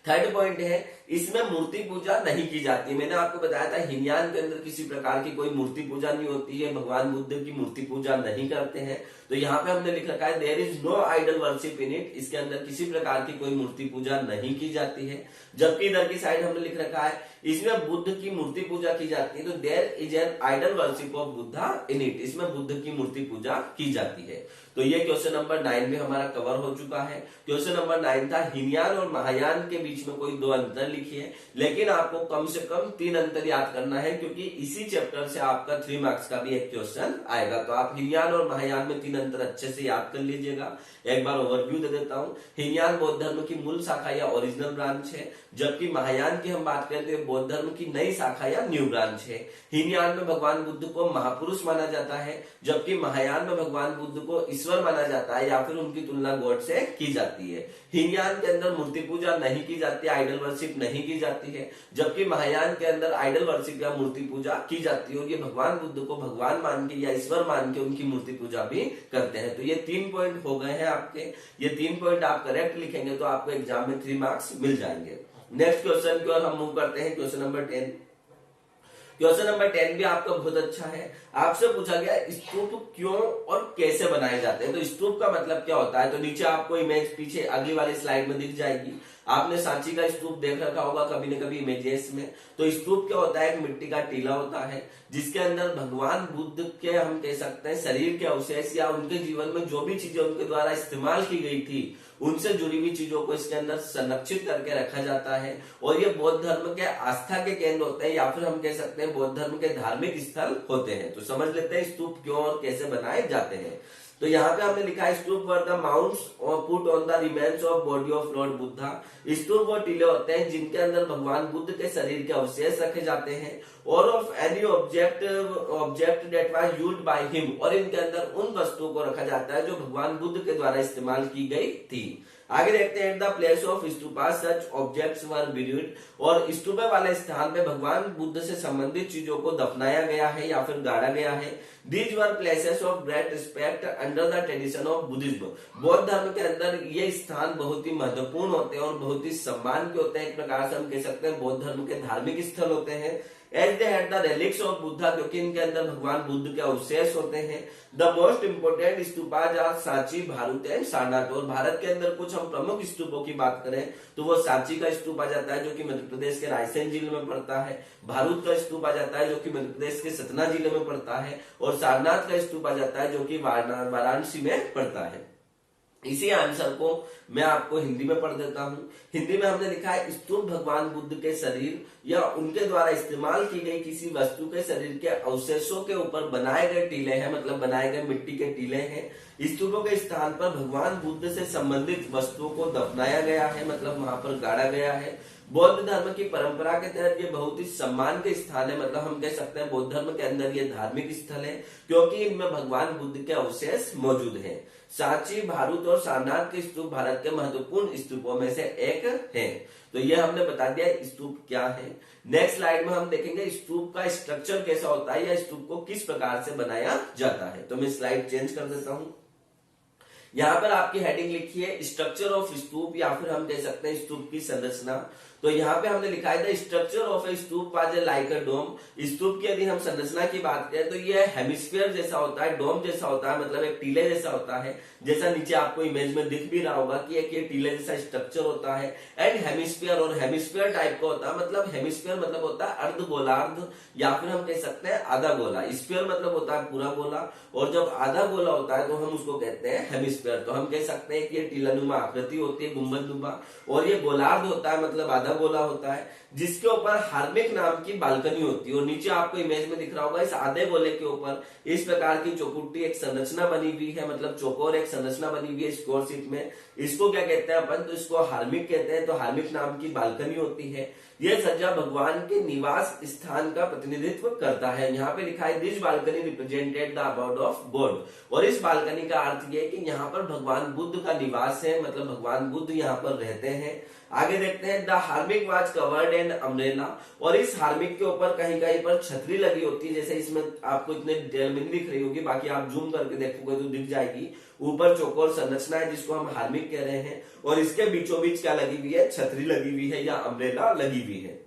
थर्ड पॉइंट है, इसमें मूर्ति पूजा नहीं की जाती। मैंने आपको बताया था हीनयान के अंदर किसी प्रकार की कोई मूर्ति पूजा नहीं होती है, भगवान बुद्ध की मूर्ति पूजा नहीं करते हैं। तो यहाँ पे हमने लिख रखा है there is no idol worship in it, इसके अंदर किसी प्रकार की कोई मूर्ति पूजा नहीं की जाती है। जबकि इधर की साइड हमने लिख रखा है इसमें बुद्ध की मूर्ति पूजा की जाती है। तो there is an idol worship of Buddha in it, इसमें बुद्ध की मूर्ति पूजा की जाती है। तो ये क्वेश्चन नंबर 9 में हमारा कवर हो चुका है। क्वेश्चन नंबर 9 था हीनयान और महायान के बीच में कोई 2 अंतर लिखिए, लेकिन आपको कम से कम 3 अंतर याद करना है, क्योंकि इसी चैप्टर से आपका 3 मार्क्स का भी एक क्वेश्चन आएगा। तो आप हीनयान और महायान में 3 अंतर अच्छे से याद कर लीजिएगा। एक बार ओवरव्यू दे देता हूँ। हीनयान बौद्ध धर्म की मूल शाखा या ओरिजिनल ब्रांच है, जबकि महायान की हम बात करें तो ये बौद्ध धर्म की नई शाखा या न्यू ब्रांच है। हीनयान में भगवान बुद्ध को महापुरुष माना जाता है, जबकि महायान में भगवान बुद्ध को ईश्वर माना जाता है या फिर उनकी तुलना गॉड से की जाती है। हीनयान के अंदर मूर्ति पूजा नहीं की जाती, आइडल वर्शिप नहीं की जाती है, जबकि महायान के अंदर आइडल वर्शिप या मूर्ति पूजा की जाती है, और ये भगवान बुद्ध को भगवान मान के या ईश्वर मान के उनकी मूर्ति पूजा भी करते हैं। तो ये 3 पॉइंट हो गए हैं आपके। ये 3 पॉइंट आप करेक्ट लिखेंगे तो आपको एग्जाम में 3 मार्क्स मिल जाएंगे। नेक्स्ट क्वेश्चन की ओर हम मूव करते हैं। Question number 10। क्वेश्चन नंबर 10 भी आपका बहुत अच्छा है। आपसे पूछा गया स्तूप क्यों और कैसे बनाए जाते हैं। तो स्तूप का मतलब क्या होता है, तो नीचे आपको इमेज पीछे अगली वाली स्लाइड में दिख जाएगी। आपने सांची का स्तूप देख रखा होगा कभी न कभी इमेजेस में। तो स्तूप क्या होता है, एक मिट्टी का टीला होता है जिसके अंदर भगवान बुद्ध के हम कह सकते हैं शरीर के अवशेष या उनके जीवन में जो भी चीजें उनके द्वारा इस्तेमाल की गई थी उनसे जुड़ी हुई चीजों को इसके अंदर संरक्षित करके रखा जाता है। और ये बौद्ध धर्म के आस्था के केंद्र होते हैं या फिर हम कह सकते हैं बौद्ध धर्म के धार्मिक स्थल होते हैं। तो समझ लेते हैं स्तूप क्यों और कैसे बनाए जाते हैं। तो यहाँ पे हमने लिखा है स्तूप वर द माउंट्स और put on the remains of body of Lord Buddha. स्तूप वो टीले होते हैं जिनके अंदर भगवान बुद्ध के शरीर के अवशेष रखे जाते हैं, और of any object that was used by him, और इनके अंदर उन वस्तुओं को रखा जाता है जो भगवान बुद्ध के द्वारा इस्तेमाल की गई थी। आगे देखते हैं the place of stupa such objects were buried, और स्तूपे वाले स्थान पे भगवान बुद्ध से संबंधित चीजों को दफनाया गया है या फिर गाड़ा गया है। These were places of great respect under the tradition of Buddhism. बौद्ध धर्म के अंदर ये स्थान बहुत ही महत्वपूर्ण होते हैं और बहुत ही सम्मान के होते हैं। एक प्रकार से हम कह सकते हैं बौद्ध धर्म के धार्मिक स्थल होते हैं। As they had the relics of Buddha, क्योंकि इनके अंदर भगवान बुद्ध के अवशेष होते हैं। The most important stupas are Sanchi, Bharhut and Sarnath. और भारत के अंदर कुछ हम प्रमुख स्तूपों की बात करें तो वो सांची का स्तूप आ जाता है जो कि मध्य प्रदेश के रायसेन जिले में पड़ता है। भारूत का स्तूप आ जाता है जो कि मध्य प्रदेश के सतना जिले में पड़ता है, और सारनाथ का स्तूप आ जाता है जो कि वाराणसी में पड़ता है। इसी आंसर को मैं आपको हिंदी में पढ़ देता हूँ। हिंदी में हमने लिखा है स्तूप भगवान बुद्ध के शरीर या उनके द्वारा इस्तेमाल की गई किसी वस्तु के शरीर के अवशेषों के ऊपर बनाए गए टीले हैं, मतलब बनाए गए मिट्टी के टीले हैं। स्तूपों के स्थान पर भगवान बुद्ध से संबंधित वस्तुओं को दफनाया गया है, मतलब वहां पर गाड़ा गया है। बौद्ध धर्म की परंपरा के तहत ये बहुत ही सम्मान के स्थान है, मतलब हम कह सकते हैं बौद्ध धर्म के अंदर ये धार्मिक स्थल है क्योंकि इनमें भगवान बुद्ध के अवशेष मौजूद हैं। सांची, भारूत और सारनाथ के स्तूप भारत के महत्वपूर्ण स्तूपों में से एक है। तो ये हमने बता दिया स्तूप क्या है। नेक्स्ट स्लाइड में हम देखेंगे स्तूप का स्ट्रक्चर कैसा होता है या स्तूप को किस प्रकार से बनाया जाता है। तो मैं स्लाइड चेंज कर देता हूं। यहाँ पर आपकी हेडिंग लिखी है स्ट्रक्चर ऑफ स्तूप या फिर हम कह सकते हैं स्तूप की संरचना। तो यहाँ पे हमने लिखा है the structure of a stupa was like a dome. स्तूप की यदि हम संरचना की बात करें तो ये हेमिस्फीयर जैसा होता है, डोम जैसा होता है, मतलब एक टीले जैसा होता है। जैसा नीचे आपको इमेज में दिख भी रहा होगा कि एक ये टीले जैसा स्ट्रक्चर होता है। एंड हेमिस्फीयर, और हेमिस्फीयर टाइप का होता है, मतलब हेमिस्फीयर मतलब होता है अर्ध गोलार्ध या फिर हम कह सकते हैं आधा गोला। स्फीयर मतलब होता है पूरा गोला, और जब आधा गोला होता है तो हम उसको कहते हैं हेमिस्फीयर। तो हम कह सकते हैं कि ये टीलानुमा आकृति होती है, गुंबदनुमा, और ये गोलार्ध होता है मतलब आधा गोला होता है, जिसके ऊपर हार्मिक नाम की बालकनी होती है। और नीचे आपको इमेज में दिख रहा होगा इस आधे गोले के ऊपर इस प्रकार की चौकुट्टी एक संरचना बनी हुई है, मतलब चौकोर एक संरचना बनी हुई है स्क्वायर शीट में। इसको क्या कहते हैं अपन, तो इसको हार्मिक कहते हैं। तो हार्मिक नाम की बालकनी होती है। यह सज्जा भगवान के निवास स्थान का प्रतिनिधित्व करता है। यहाँ पे लिखा है this balcony represented the about of God, और इस बालकनी का अर्थ यह है कि यहाँ पर भगवान बुद्ध का निवास है, मतलब भगवान बुद्ध यहाँ पर रहते हैं। आगे देखते हैं the harmonic was covered and umbrella, और इस हार्मिक के ऊपर कहीं कहीं पर छतरी लगी होती है। जैसे इसमें आपको इतने डिटेल में नहीं दिख रही होगी, बाकी आप जूम करके देखोगे तो दिख जाएगी। ऊपर चौकोर संरचना है जिसको हम हार्मिक कह रहे हैं, और इसके बीचों बीच क्या लगी हुई है, छतरी लगी हुई है या अम्ब्रेला लगी हुई है।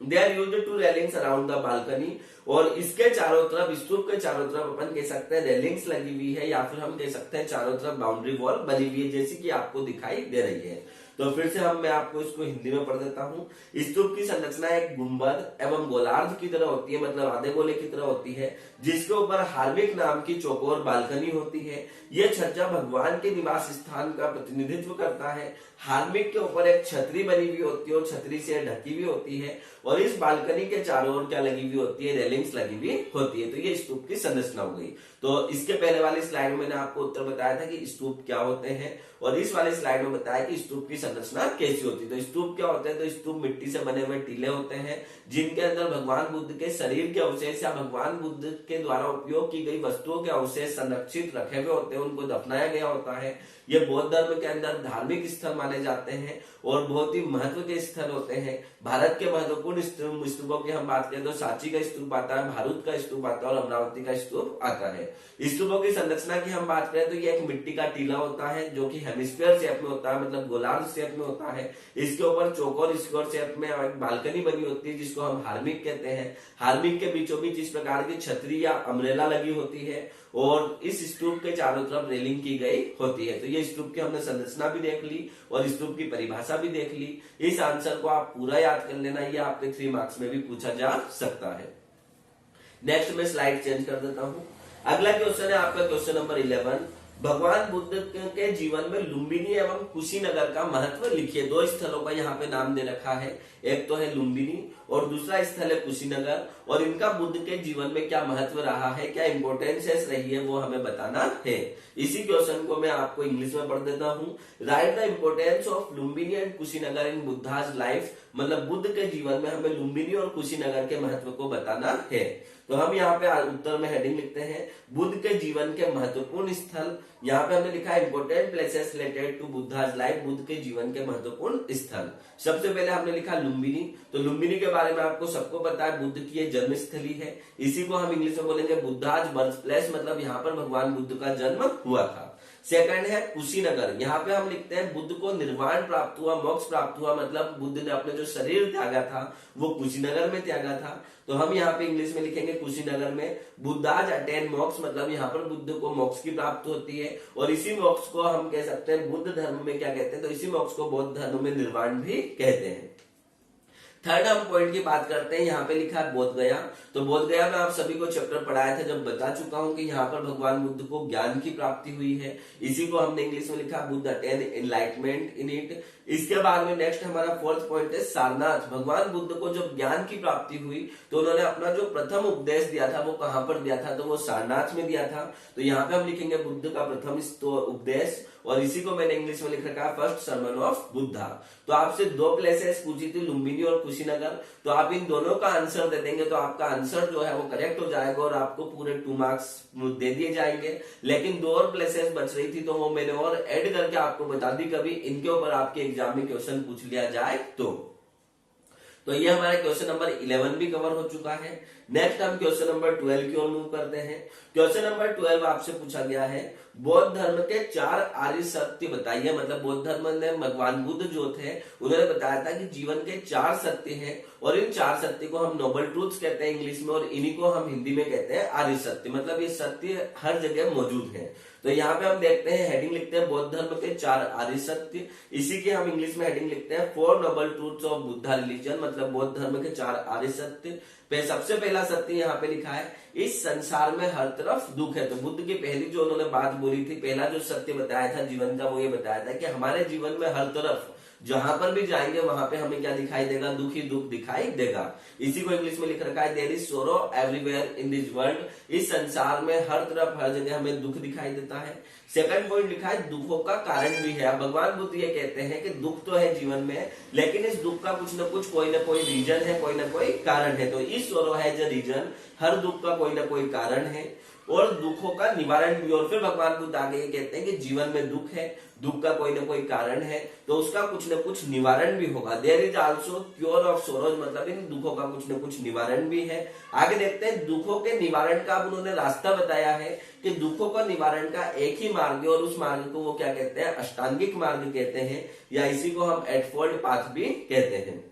They are used to railings around the balcony, और इसके चारों तरफ, स्तूप के चारों तरफ अपन कह सकते हैं रेलिंग्स लगी हुई है या फिर हम कह सकते हैं चारों तरफ बाउंड्री वॉल बनी हुई है, जैसी कि आपको दिखाई दे रही है। तो फिर से मैं आपको इसको हिंदी में पढ़ देता हूँ। स्तूप की संरचना एक गुंबद एवं गोलार्ध की तरह होती है, मतलब आधे गोले की तरह होती है, जिसके ऊपर हार्मिक नाम की चौकोर बालकनी होती है। यह छज्जा भगवान के निवास स्थान का प्रतिनिधित्व करता है। हार्मिक के ऊपर एक छतरी बनी हुई होती है और छतरी से ढकी हुई होती है, और इस बालकनी के चारों ओर क्या लगी हुई होती है, रेलिंग्स लगी हुई होती है। तो ये स्तूप की संरचना हो गई। तो इसके पहले वाली स्लाइड में मैंने आपको उत्तर बताया था कि स्तूप क्या होते हैं, और इस वाले स्लाइड में बताया कि स्तूप की संरचना कैसी होती है। तो स्तूप क्या होते हैं, तो स्तूप मिट्टी से बने हुए टीले होते हैं, जिनके अंदर भगवान बुद्ध के शरीर के अवशेष या भगवान बुद्ध के द्वारा उपयोग की गई वस्तुओं के अवशेष संरक्षित रखे हुए होते हैं, उनको दफनाया गया होता है। ये बौद्ध धर्म के अंदर धार्मिक स्थल माने जाते हैं और बहुत ही महत्व के स्थल होते हैं। भारत के महत्वपूर्ण स्तूपों की हम बात करें तो सांची का स्तूप आता है, भारूद का स्तूप आता है और अमरावती का स्तूप आता है। स्तूपों की संरचना की हम बात करें तो ये एक मिट्टी का टीला होता है जो कि हेमिस्फीयर शेप में होता है, मतलब गोलार्ध शेप में होता है। इसके ऊपर चौकोर स्क्वायर शेप में एक बालकनी बनी होती है जिसको हम हार्मिक कहते हैं। हार्मिक के बीचों बीच इस प्रकार की छतरी या अम्ब्रेला लगी होती है और इस स्तूप के चारों तरफ रेलिंग की गई होती है। तो ये स्तूप की हमने संरचना भी देख ली और स्तूप की परिभाषा भी देख ली। इस आंसर को आप पूरा याद कर लेना, ये आपके 3 मार्क्स में भी पूछा जा सकता है। नेक्स्ट मैं स्लाइड चेंज कर देता हूं। अगला क्वेश्चन है आपका क्वेश्चन नंबर 11। भगवान बुद्ध के जीवन में लुम्बिनी एवं कुशीनगर का महत्व लिखिए। 2 स्थलों का यहाँ पे नाम दे रखा है, एक तो है लुम्बिनी और दूसरा स्थल है कुशीनगर, और इनका बुद्ध के जीवन में क्या महत्व रहा है, क्या इंपोर्टेंस रही है, वो हमें बताना है। इसी क्वेश्चन को मैं आपको इंग्लिश में पढ़ देता हूँ। Right the importance of Lumbini and Kushinagar in Buddha's life, मतलब बुद्ध के जीवन में हमें लुम्बिनी और कुशीनगर के महत्व को बताना है। तो हम यहाँ पे उत्तर में हेडिंग लिखते हैं बुद्ध के जीवन के महत्वपूर्ण स्थल। यहाँ पे हमने लिखा है important places related to Buddha's life, Buddha के जीवन के महत्वपूर्ण स्थल। सबसे पहले हमने लिखा लुम्बिनी। तो लुम्बिनी के बारे में आपको सबको पता है, बुद्ध की ये जन्मस्थली है। इसी को हम इंग्लिश में बोलेंगे बुद्धाज बर्थ प्लेस, मतलब यहाँ पर भगवान बुद्ध का जन्म हुआ था। सेकंड है कुशीनगर। यहाँ पे हम लिखते हैं बुद्ध को निर्वाण प्राप्त हुआ, मोक्ष प्राप्त हुआ, मतलब बुद्ध ने अपने जो शरीर त्यागा था वो कुशीनगर में त्यागा था। तो हम यहाँ पे इंग्लिश में लिखेंगे कुशीनगर में बुद्धाज अटेन मोक्ष, मतलब यहाँ पर बुद्ध को मोक्ष की प्राप्ति होती है। और इसी मोक्ष को हम कह सकते हैं बुद्ध धर्म में क्या कहते हैं, तो इसी मोक्ष को बौद्ध धर्म में निर्वाण भी कहते हैं। थर्ड हम पॉइंट की बात करते हैं। यहाँ पे लिखा है बोध गया। तो बोध गया में आप सभी को चैप्टर पढ़ाया था, जब बता चुका हूं कि यहाँ पर भगवान बुद्ध को ज्ञान की प्राप्ति हुई है। इसी को हमने इंग्लिश में लिखा Buddha attain enlightenment in it. इसके बाद में नेक्स्ट हमारा फोर्थ पॉइंट है सारनाथ। भगवान बुद्ध को जब ज्ञान की प्राप्ति हुई तो उन्होंने अपना जो प्रथम उपदेश दिया था वो कहां पर दिया था, तो वो सारनाथ में दिया था। तो यहाँ पे हम लिखेंगे बुद्ध का प्रथम उपदेश, और इसी को मैंने इंग्लिश में लिख रखा है फर्स्ट सर्मन ऑफ बुद्धा। तो आपसे 2 प्लेसेस पूछी थी, लुम्बिनी और कुशीनगर, तो आप इन दोनों का आंसर दे देंगे तो आपका आंसर जो है वो करेक्ट हो जाएगा और आपको पूरे 2 मार्क्स दे दिए जाएंगे। लेकिन 2 और प्लेसेस बच रही थी तो वो मैंने और ऐड करके आपको बता दी, कभी इनके ऊपर आपके एग्जाम में क्वेश्चन पूछ लिया जाए तो ये हमारा क्वेश्चन नंबर 11 भी कवर हो चुका है। नेक्स्ट हम क्वेश्चन नंबर 12 की ओर मूव करते हैं। क्वेश्चन नंबर 12 आपसे पूछा गया है बौद्ध धर्म के 4 आर्य सत्य बताइए। मतलब बौद्ध धर्म में भगवान बुद्ध जो थे उन्होंने बताया था कि जीवन के 4 सत्य हैं और इन 4 सत्य को हम नोबल ट्रूथ्स कहते हैं इंग्लिश में, और इन्हीं को हम हिंदी में कहते हैं आर्य सत्य। मतलब ये सत्य हर जगह मौजूद है। तो यहाँ पे हम देखते हैं हेडिंग लिखते हैं बौद्ध धर्म के 4 आर्य सत्य। इसी की हम इंग्लिश में हेडिंग लिखते हैं 4 noble truths of Buddha religion, मतलब बौद्ध धर्म के 4 आर्य सत्य। सबसे पहला सत्य यहाँ पे लिखा है इस संसार में हर तरफ दुख है। तो बुद्ध की पहली जो उन्होंने बात बोली थी, पहला जो सत्य बताया था जीवन का, वो ये बताया था कि हमारे जीवन में हर तरफ जहां पर भी जाएंगे वहां पे हमें क्या दिखाई देगा, दुख ही दुख दिखाई देगा। इसी को इंग्लिश में लिख रखा है देयर इज सोरो एवरीवेयर इन दिस वर्ल्ड। इस संसार में हर तरफ हर जगह हमें दुख दिखाई देता है। सेकंड पॉइंट लिखा है दुखों का कारण भी है। भगवान बुद्ध ये कहते हैं कि दुख तो है जीवन में, लेकिन इस दुख का कुछ न कुछ कोई ना कोई रीजन है, कोई ना कोई कारण है। तो इस सोरो है जो रीजन, हर दुख का कोई ना कोई कारण है और दुखों का निवारण भी। और फिर भगवान बुद्ध आगे ये कहते हैं कि जीवन में दुख है, दुख का कोई ना कोई कारण है, तो उसका कुछ न कुछ निवारण भी होगा। There is also cure of sorrows, मतलब इन दुखों का कुछ न कुछ निवारण भी है। आगे देखते हैं दुखों के निवारण का अब उन्होंने रास्ता बताया है कि दुखों का निवारण का एक ही मार्ग है और उस मार्ग को वो क्या कहते हैं, अष्टांगिक मार्ग कहते हैं, या इसी को हम एटफोल्ड पाथ भी कहते हैं।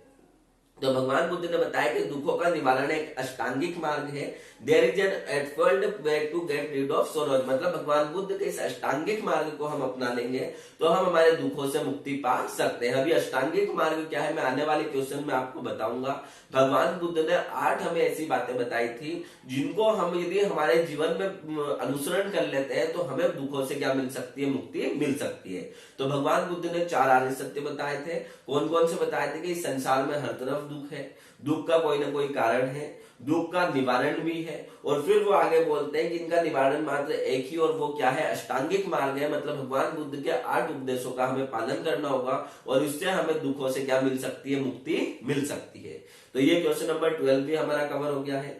तो भगवान बुद्ध ने बताया कि दुखों का निवारण एक अष्टांगिक मार्ग है। There is an eightfold way to get rid of sorrows, मतलब भगवान बुद्ध के इस अष्टांगिक मार्ग को हम अपना लेंगे तो हम हमारे दुखों से मुक्ति पा सकते हैं। अभी अष्टांगिक मार्ग क्या है मैं आने वाले क्वेश्चन में आपको बताऊंगा। भगवान बुद्ध ने 8 हमें ऐसी बातें बताई थी जिनको हम यदि हमारे जीवन में अनुसरण कर लेते हैं तो हमें दुखों से क्या मिल सकती है, मुक्ति मिल सकती है। तो भगवान बुद्ध ने 4 आर्य सत्य बताए थे। कौन कौन से बताए थे कि इस संसार में हर तरफ दुख है, दुख का कोई ना कोई कारण है, दुख का निवारण भी है, और फिर वो आगे बोलते हैं कि इनका निवारण मात्र एक ही, और वो क्या है, अष्टांगिक मार्ग है। मतलब भगवान बुद्ध के 8 उपदेशों का हमें पालन करना होगा और इससे हमें दुखों से क्या मिल सकती है, मुक्ति मिल सकती है। तो ये क्वेश्चन नंबर 12 भी हमारा कवर हो गया है।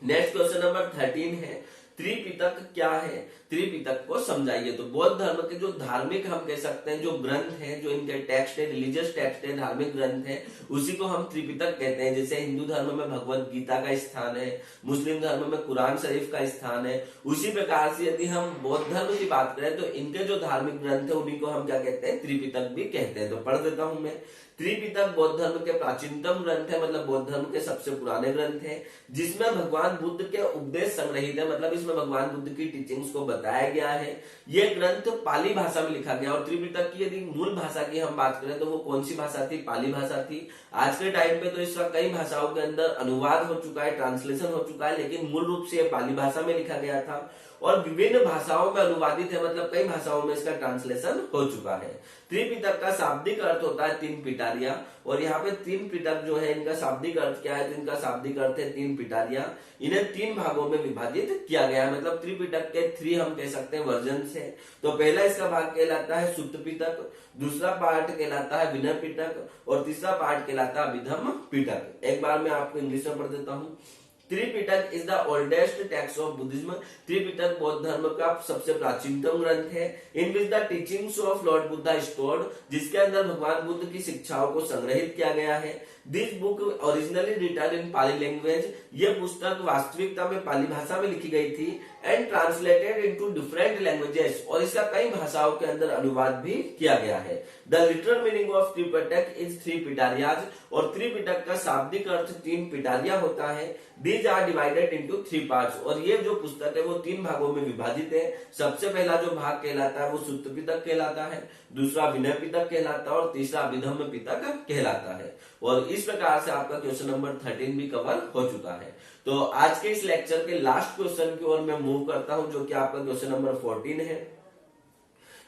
नेक्स्ट क्वेश्चन नंबर 13 है, त्रिपिटक क्या है, त्रिपिटक को समझाइए। तो बौद्ध धर्म के जो धार्मिक हम कह सकते हैं जो ग्रंथ हैं, जो इनके टेक्स्ट है, रिलीजियस टेक्स्ट है, धार्मिक ग्रंथ है, उसी को हम त्रिपिटक कहते हैं। जैसे हिंदू धर्म में भगवत गीता का स्थान है, मुस्लिम धर्म में कुरान शरीफ का स्थान है, उसी प्रकार से यदि हम बौद्ध धर्म की बात करें तो इनके जो धार्मिक ग्रंथ है उन्हीं को हम क्या कहते हैं, त्रिपिटक भी कहते हैं। तो पढ़ देता हूं मैं। त्रिपिटक बौद्ध धर्म के प्राचीनतम ग्रंथ है, मतलब बौद्ध धर्म के सबसे पुराने ग्रंथ है, जिसमें भगवान बुद्ध के उपदेश संग्रहित है। मतलब इसमें भगवान बुद्ध की टीचिंग्स को बताया गया है। ये ग्रंथ पाली भाषा में लिखा गया। और त्रिपिटक की यदि मूल भाषा की हम बात करें तो वो कौन सी भाषा थी, पाली भाषा थी। आज के टाइम पे तो इसका कई भाषाओं के अंदर अनुवाद हो चुका है, ट्रांसलेशन हो चुका है, लेकिन मूल रूप से ये पाली भाषा में लिखा गया था और विभिन्न भाषाओं में अनुवादित है। मतलब कई भाषाओं में इसका ट्रांसलेशन हो चुका है। त्रिपिटक का शाब्दिक अर्थ होता है 3 पिटारियां, और यहाँ पे 3 पिटक जो है इनका शाब्दिक अर्थ क्या है, तो इनका शाब्दिक अर्थ है 3 पिटारियां। इन्हें 3 भागों में विभाजित किया गया है। मतलब त्रिपिटक के 3 हम कह सकते हैं वर्जन है। तो पहला इसका भाग कहलाता है सुत्त पिटक, दूसरा पार्ट कहलाता है विनय पिटक, और तीसरा पार्ट कहलाता है अभिधम्म पिटक। एक बार मैं आपको इंग्लिश में पढ़ देता हूँ। Tripitaka is the oldest text of Buddhism. Tripitaka बौद्ध धर्म का सबसे प्राचीनतम ग्रंथ है। In which the teachings of Lord Buddha stored, जिसके अंदर भगवान बुद्ध की शिक्षाओं को संग्रहित किया गया है। This book originally written in Pali language, ये पुस्तक वास्तविकता में पाली भाषा में लिखी गई थी, and translated into different languages, और इसका कई भाषाओं के अंदर अनुवाद भी किया गया है। The literal meaning of Tripitaka is 3 पिटारियाज, और त्रिपिटक का शाब्दिक अर्थ 3 पिटारिया होता है। These are divided into 3 parts, और ये जो पुस्तक है वो 3 भागों में विभाजित है। सबसे पहला जो भाग कहलाता है वो सुत्त पिटक कहलाता है, दूसरा विनय पिटक कहलाता है, और तीसरा अभिधम्म पिटक कहलाता है। और इस प्रकार से आपका क्वेश्चन नंबर 13 भी कवर हो चुका है। तो आज के इस लेक्चर के लास्ट क्वेश्चन की ओर मैं मूव करता हूं, जो कि आपका क्वेश्चन नंबर 14 है।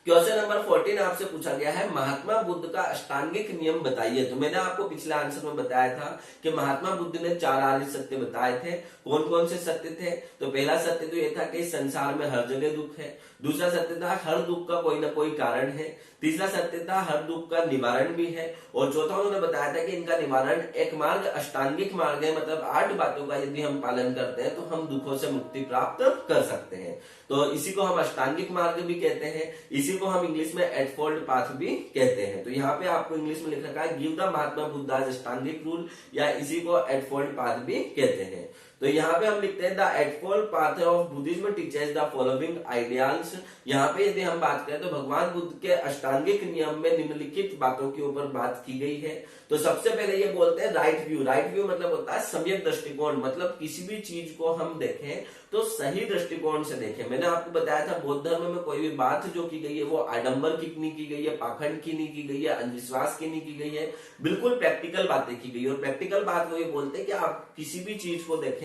क्वेश्चन नंबर 14 आपसे पूछा गया है, महात्मा बुद्ध का अष्टांगिक नियम बताइए। तो मैंने आपको पिछले आंसर में बताया था कि महात्मा बुद्ध ने 4 आर्य सत्य बताए थे। कौन कौन से सत्य थे? तो पहला सत्य तो ये था कि संसार में हर जगह दुख है। दूसरा सत्य था हर दुख का कोई ना कोई कारण है। तीसरा सत्य था हर दुख का निवारण भी है। और चौथा उन्होंने बताया था कि इनका निवारण एक मार्ग अष्टांगिक मार्ग है, मतलब 8 बातों का यदि हम पालन करते हैं तो हम दुखों से मुक्ति प्राप्त कर सकते हैं। तो इसी को हम अष्टांगिक मार्ग भी कहते हैं, इसी को हम इंग्लिश में एटफोल्ड पाथ भी कहते हैं। तो यहाँ पे आपको इंग्लिश में लिख रखा है give the Mahatma Buddha's Ashtangik rule, या इसी को एटफोल्ड पाथ भी कहते हैं। तो यहाँ पे हम लिखते हैं the eightfold path of Buddhism teaches the following ideals. यहाँ पे यदि हम बात करें तो भगवान बुद्ध के अष्टांगिक नियम में निम्नलिखित बातों के ऊपर बात की गई है। तो सबसे पहले ये बोलते हैं राइट व्यू। राइट व्यू मतलब होता है सम्यक दृष्टिकोण, मतलब किसी भी चीज को हम देखें तो सही दृष्टिकोण से देखें। मैंने आपको बताया था बौद्ध धर्म में कोई भी बात जो की गई है वो आडंबर की नहीं की गई है, पाखंड की नहीं की गई है, अंधविश्वास की नहीं की गई है, बिल्कुल प्रैक्टिकल बातें की गई। और प्रैक्टिकल बात वो ये बोलते हैं कि आप किसी भी चीज को देखें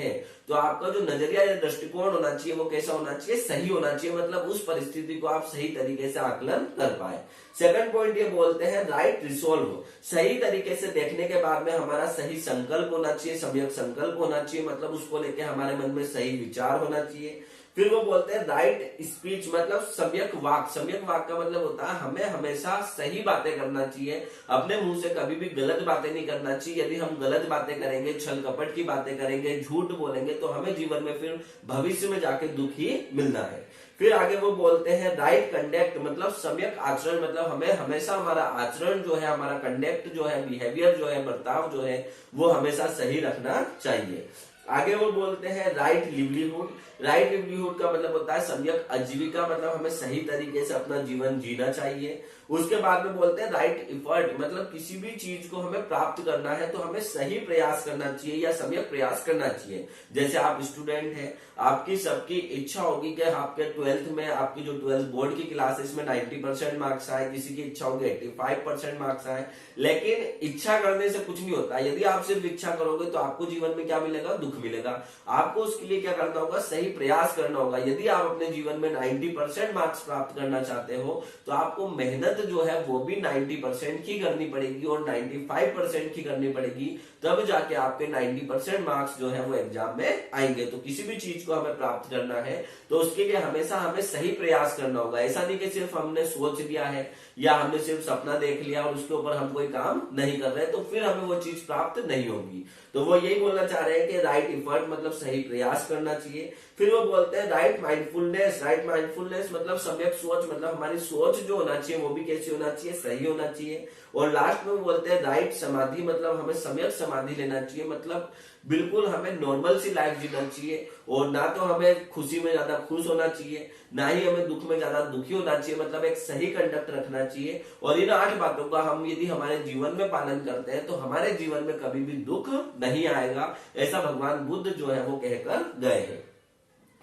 तो आपका जो नजरिया या दृष्टिकोण होना चाहिए वो कैसा होना चाहिए, सही होना चाहिए, मतलब उस परिस्थिति को आप सही तरीके से आकलन कर पाए। सेकंड पॉइंट ये बोलते हैं राइट रिसोल्व। सही तरीके से देखने के बाद में हमारा सही संकल्प होना चाहिए, सम्यक संकल्प होना चाहिए, मतलब उसको लेके हमारे मन में सही विचार होना चाहिए। फिर वो बोलते हैं राइट स्पीच, मतलब सम्यक वाक। सम्यक वाक का मतलब होता है हमें हमेशा सही बातें करना चाहिए, अपने मुंह से कभी भी गलत बातें नहीं करना चाहिए। यदि हम गलत बातें करेंगे, छल कपट की बातें करेंगे, झूठ बोलेंगे, तो हमें जीवन में फिर भविष्य में जाके दुख ही मिलना है। फिर आगे वो बोलते हैं राइट कंडक्ट, मतलब सम्यक आचरण, मतलब हमें हमेशा हमारा आचरण जो है, हमारा कंडक्ट जो है, बिहेवियर जो है, बर्ताव जो है, वो हमेशा सही रखना चाहिए। आगे वो बोलते हैं राइट लिवलीहुड। राइट लिवलीहुड का मतलब होता है सम्यक आजीविका, मतलब हमें सही तरीके से अपना जीवन जीना चाहिए। उसके बाद में बोलते हैं राइट इफर्ट, मतलब किसी भी चीज को हमें प्राप्त करना है तो हमें सही प्रयास करना चाहिए या सम्यक प्रयास करना चाहिए। जैसे आप स्टूडेंट हैं, आपकी सबकी इच्छा होगी कि आपके 12th में आपकी जो 12th बोर्ड की क्लासेस में 90% मार्क्स आए, किसी की इच्छा होगी 85% मार्क्स आए, लेकिन इच्छा करने से कुछ नहीं होता। यदि आप सिर्फ इच्छा करोगे तो आपको जीवन में क्या मिलेगा, दुख मिलेगा। आपको उसके लिए क्या करना होगा, सही प्रयास करना होगा। यदि आप अपने जीवन में 90% मार्क्स प्राप्त करना चाहते हो तो आपको मेहनत जो है वो भी 90% की करनी पड़ेगी और 95% की करनी पड़ेगी, तब जाके आपके 90% मार्क्स जो है वो एग्जाम में आएंगे। तो किसी भी चीज को हमें प्राप्त करना है तो उसके लिए हमेशा हमें सही प्रयास करना होगा। ऐसा नहीं कि सिर्फ हमने सोच लिया है या हमने सिर्फ सपना देख लिया और उसके ऊपर हम कोई काम नहीं कर रहे तो फिर हमें वो चीज प्राप्त नहीं होगी। तो वो यही बोलना चाह रहे हैं कि राइट इफर्ट मतलब सही प्रयास करना चाहिए। फिर वो बोलते हैं राइट माइंडफुलनेस। राइट माइंडफुलनेस मतलब सम्यक सोच, मतलब हमारी सोच जो होना चाहिए वो भी कैसी होना चाहिए, सही होना चाहिए। और लास्ट में बोलते हैं राइट समाधि, मतलब हमें सम्यक समाधि लेना चाहिए, मतलब बिल्कुल हमें नॉर्मल सी लाइफ जीना चाहिए और ना तो हमें खुशी में ज्यादा खुश होना चाहिए, ना ही हमें दुख में ज्यादा दुखी होना चाहिए, मतलब एक सही कंडक्ट रखना चाहिए। और इन 8 बातों का हम यदि हमारे जीवन में पालन करते हैं तो हमारे जीवन में कभी भी दुख नहीं आएगा, ऐसा भगवान बुद्ध जो है वो कहकर गए हैं।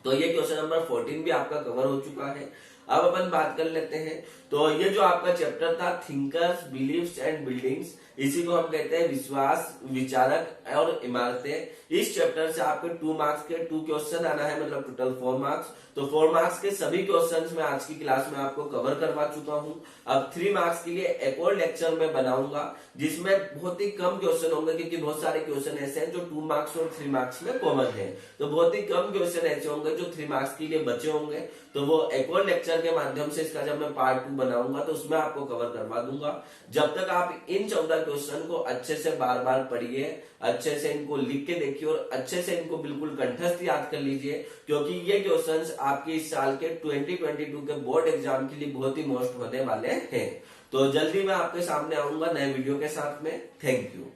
तो ये क्वेश्चन नंबर 14 भी आपका कवर हो चुका है। अब अपन बात कर लेते हैं, तो ये जो आपका चैप्टर था थिंकर्स, बिलीव्स एंड बिल्डिंग्स, इसी को हम कहते हैं विश्वास, विचारक और इमारतें। इस चैप्टर से आपके 2 मार्क्स के 2 क्वेश्चन आना है, मतलब टोटल 4 मार्क्स। तो 4 मार्क्स के सभी क्वेश्चंस मैं आज की क्लास में आपको कवर करवा चुका हूं। अब 3 मार्क्स के लिए एक और लेक्चर में बनाऊंगा जिसमें बहुत ही कम क्वेश्चन होंगे, क्योंकि बहुत सारे क्वेश्चन ऐसे हैं जो 2 मार्क्स और 3 मार्क्स में कॉमन है। तो बहुत ही कम क्वेश्चन ऐसे होंगे जो 3 मार्क्स के लिए बचे होंगे। तो वो एक और लेक्चर के माध्यम से इसका जब मैं पार्ट 2 बनाऊंगा तो उसमें आपको कवर करवा दूंगा। जब तक आप इन 14 क्वेश्चन को अच्छे से बार बार पढ़िए, अच्छे से इनको लिख के देखिए और अच्छे से इनको बिल्कुल कंठस्थ याद कर लीजिए, क्योंकि ये क्वेश्चंस आपके इस साल के 2022 के बोर्ड एग्जाम के लिए बहुत ही मोस्ट होने वाले हैं। तो जल्दी मैं आपके सामने आऊंगा नए वीडियो के साथ में। Thank you.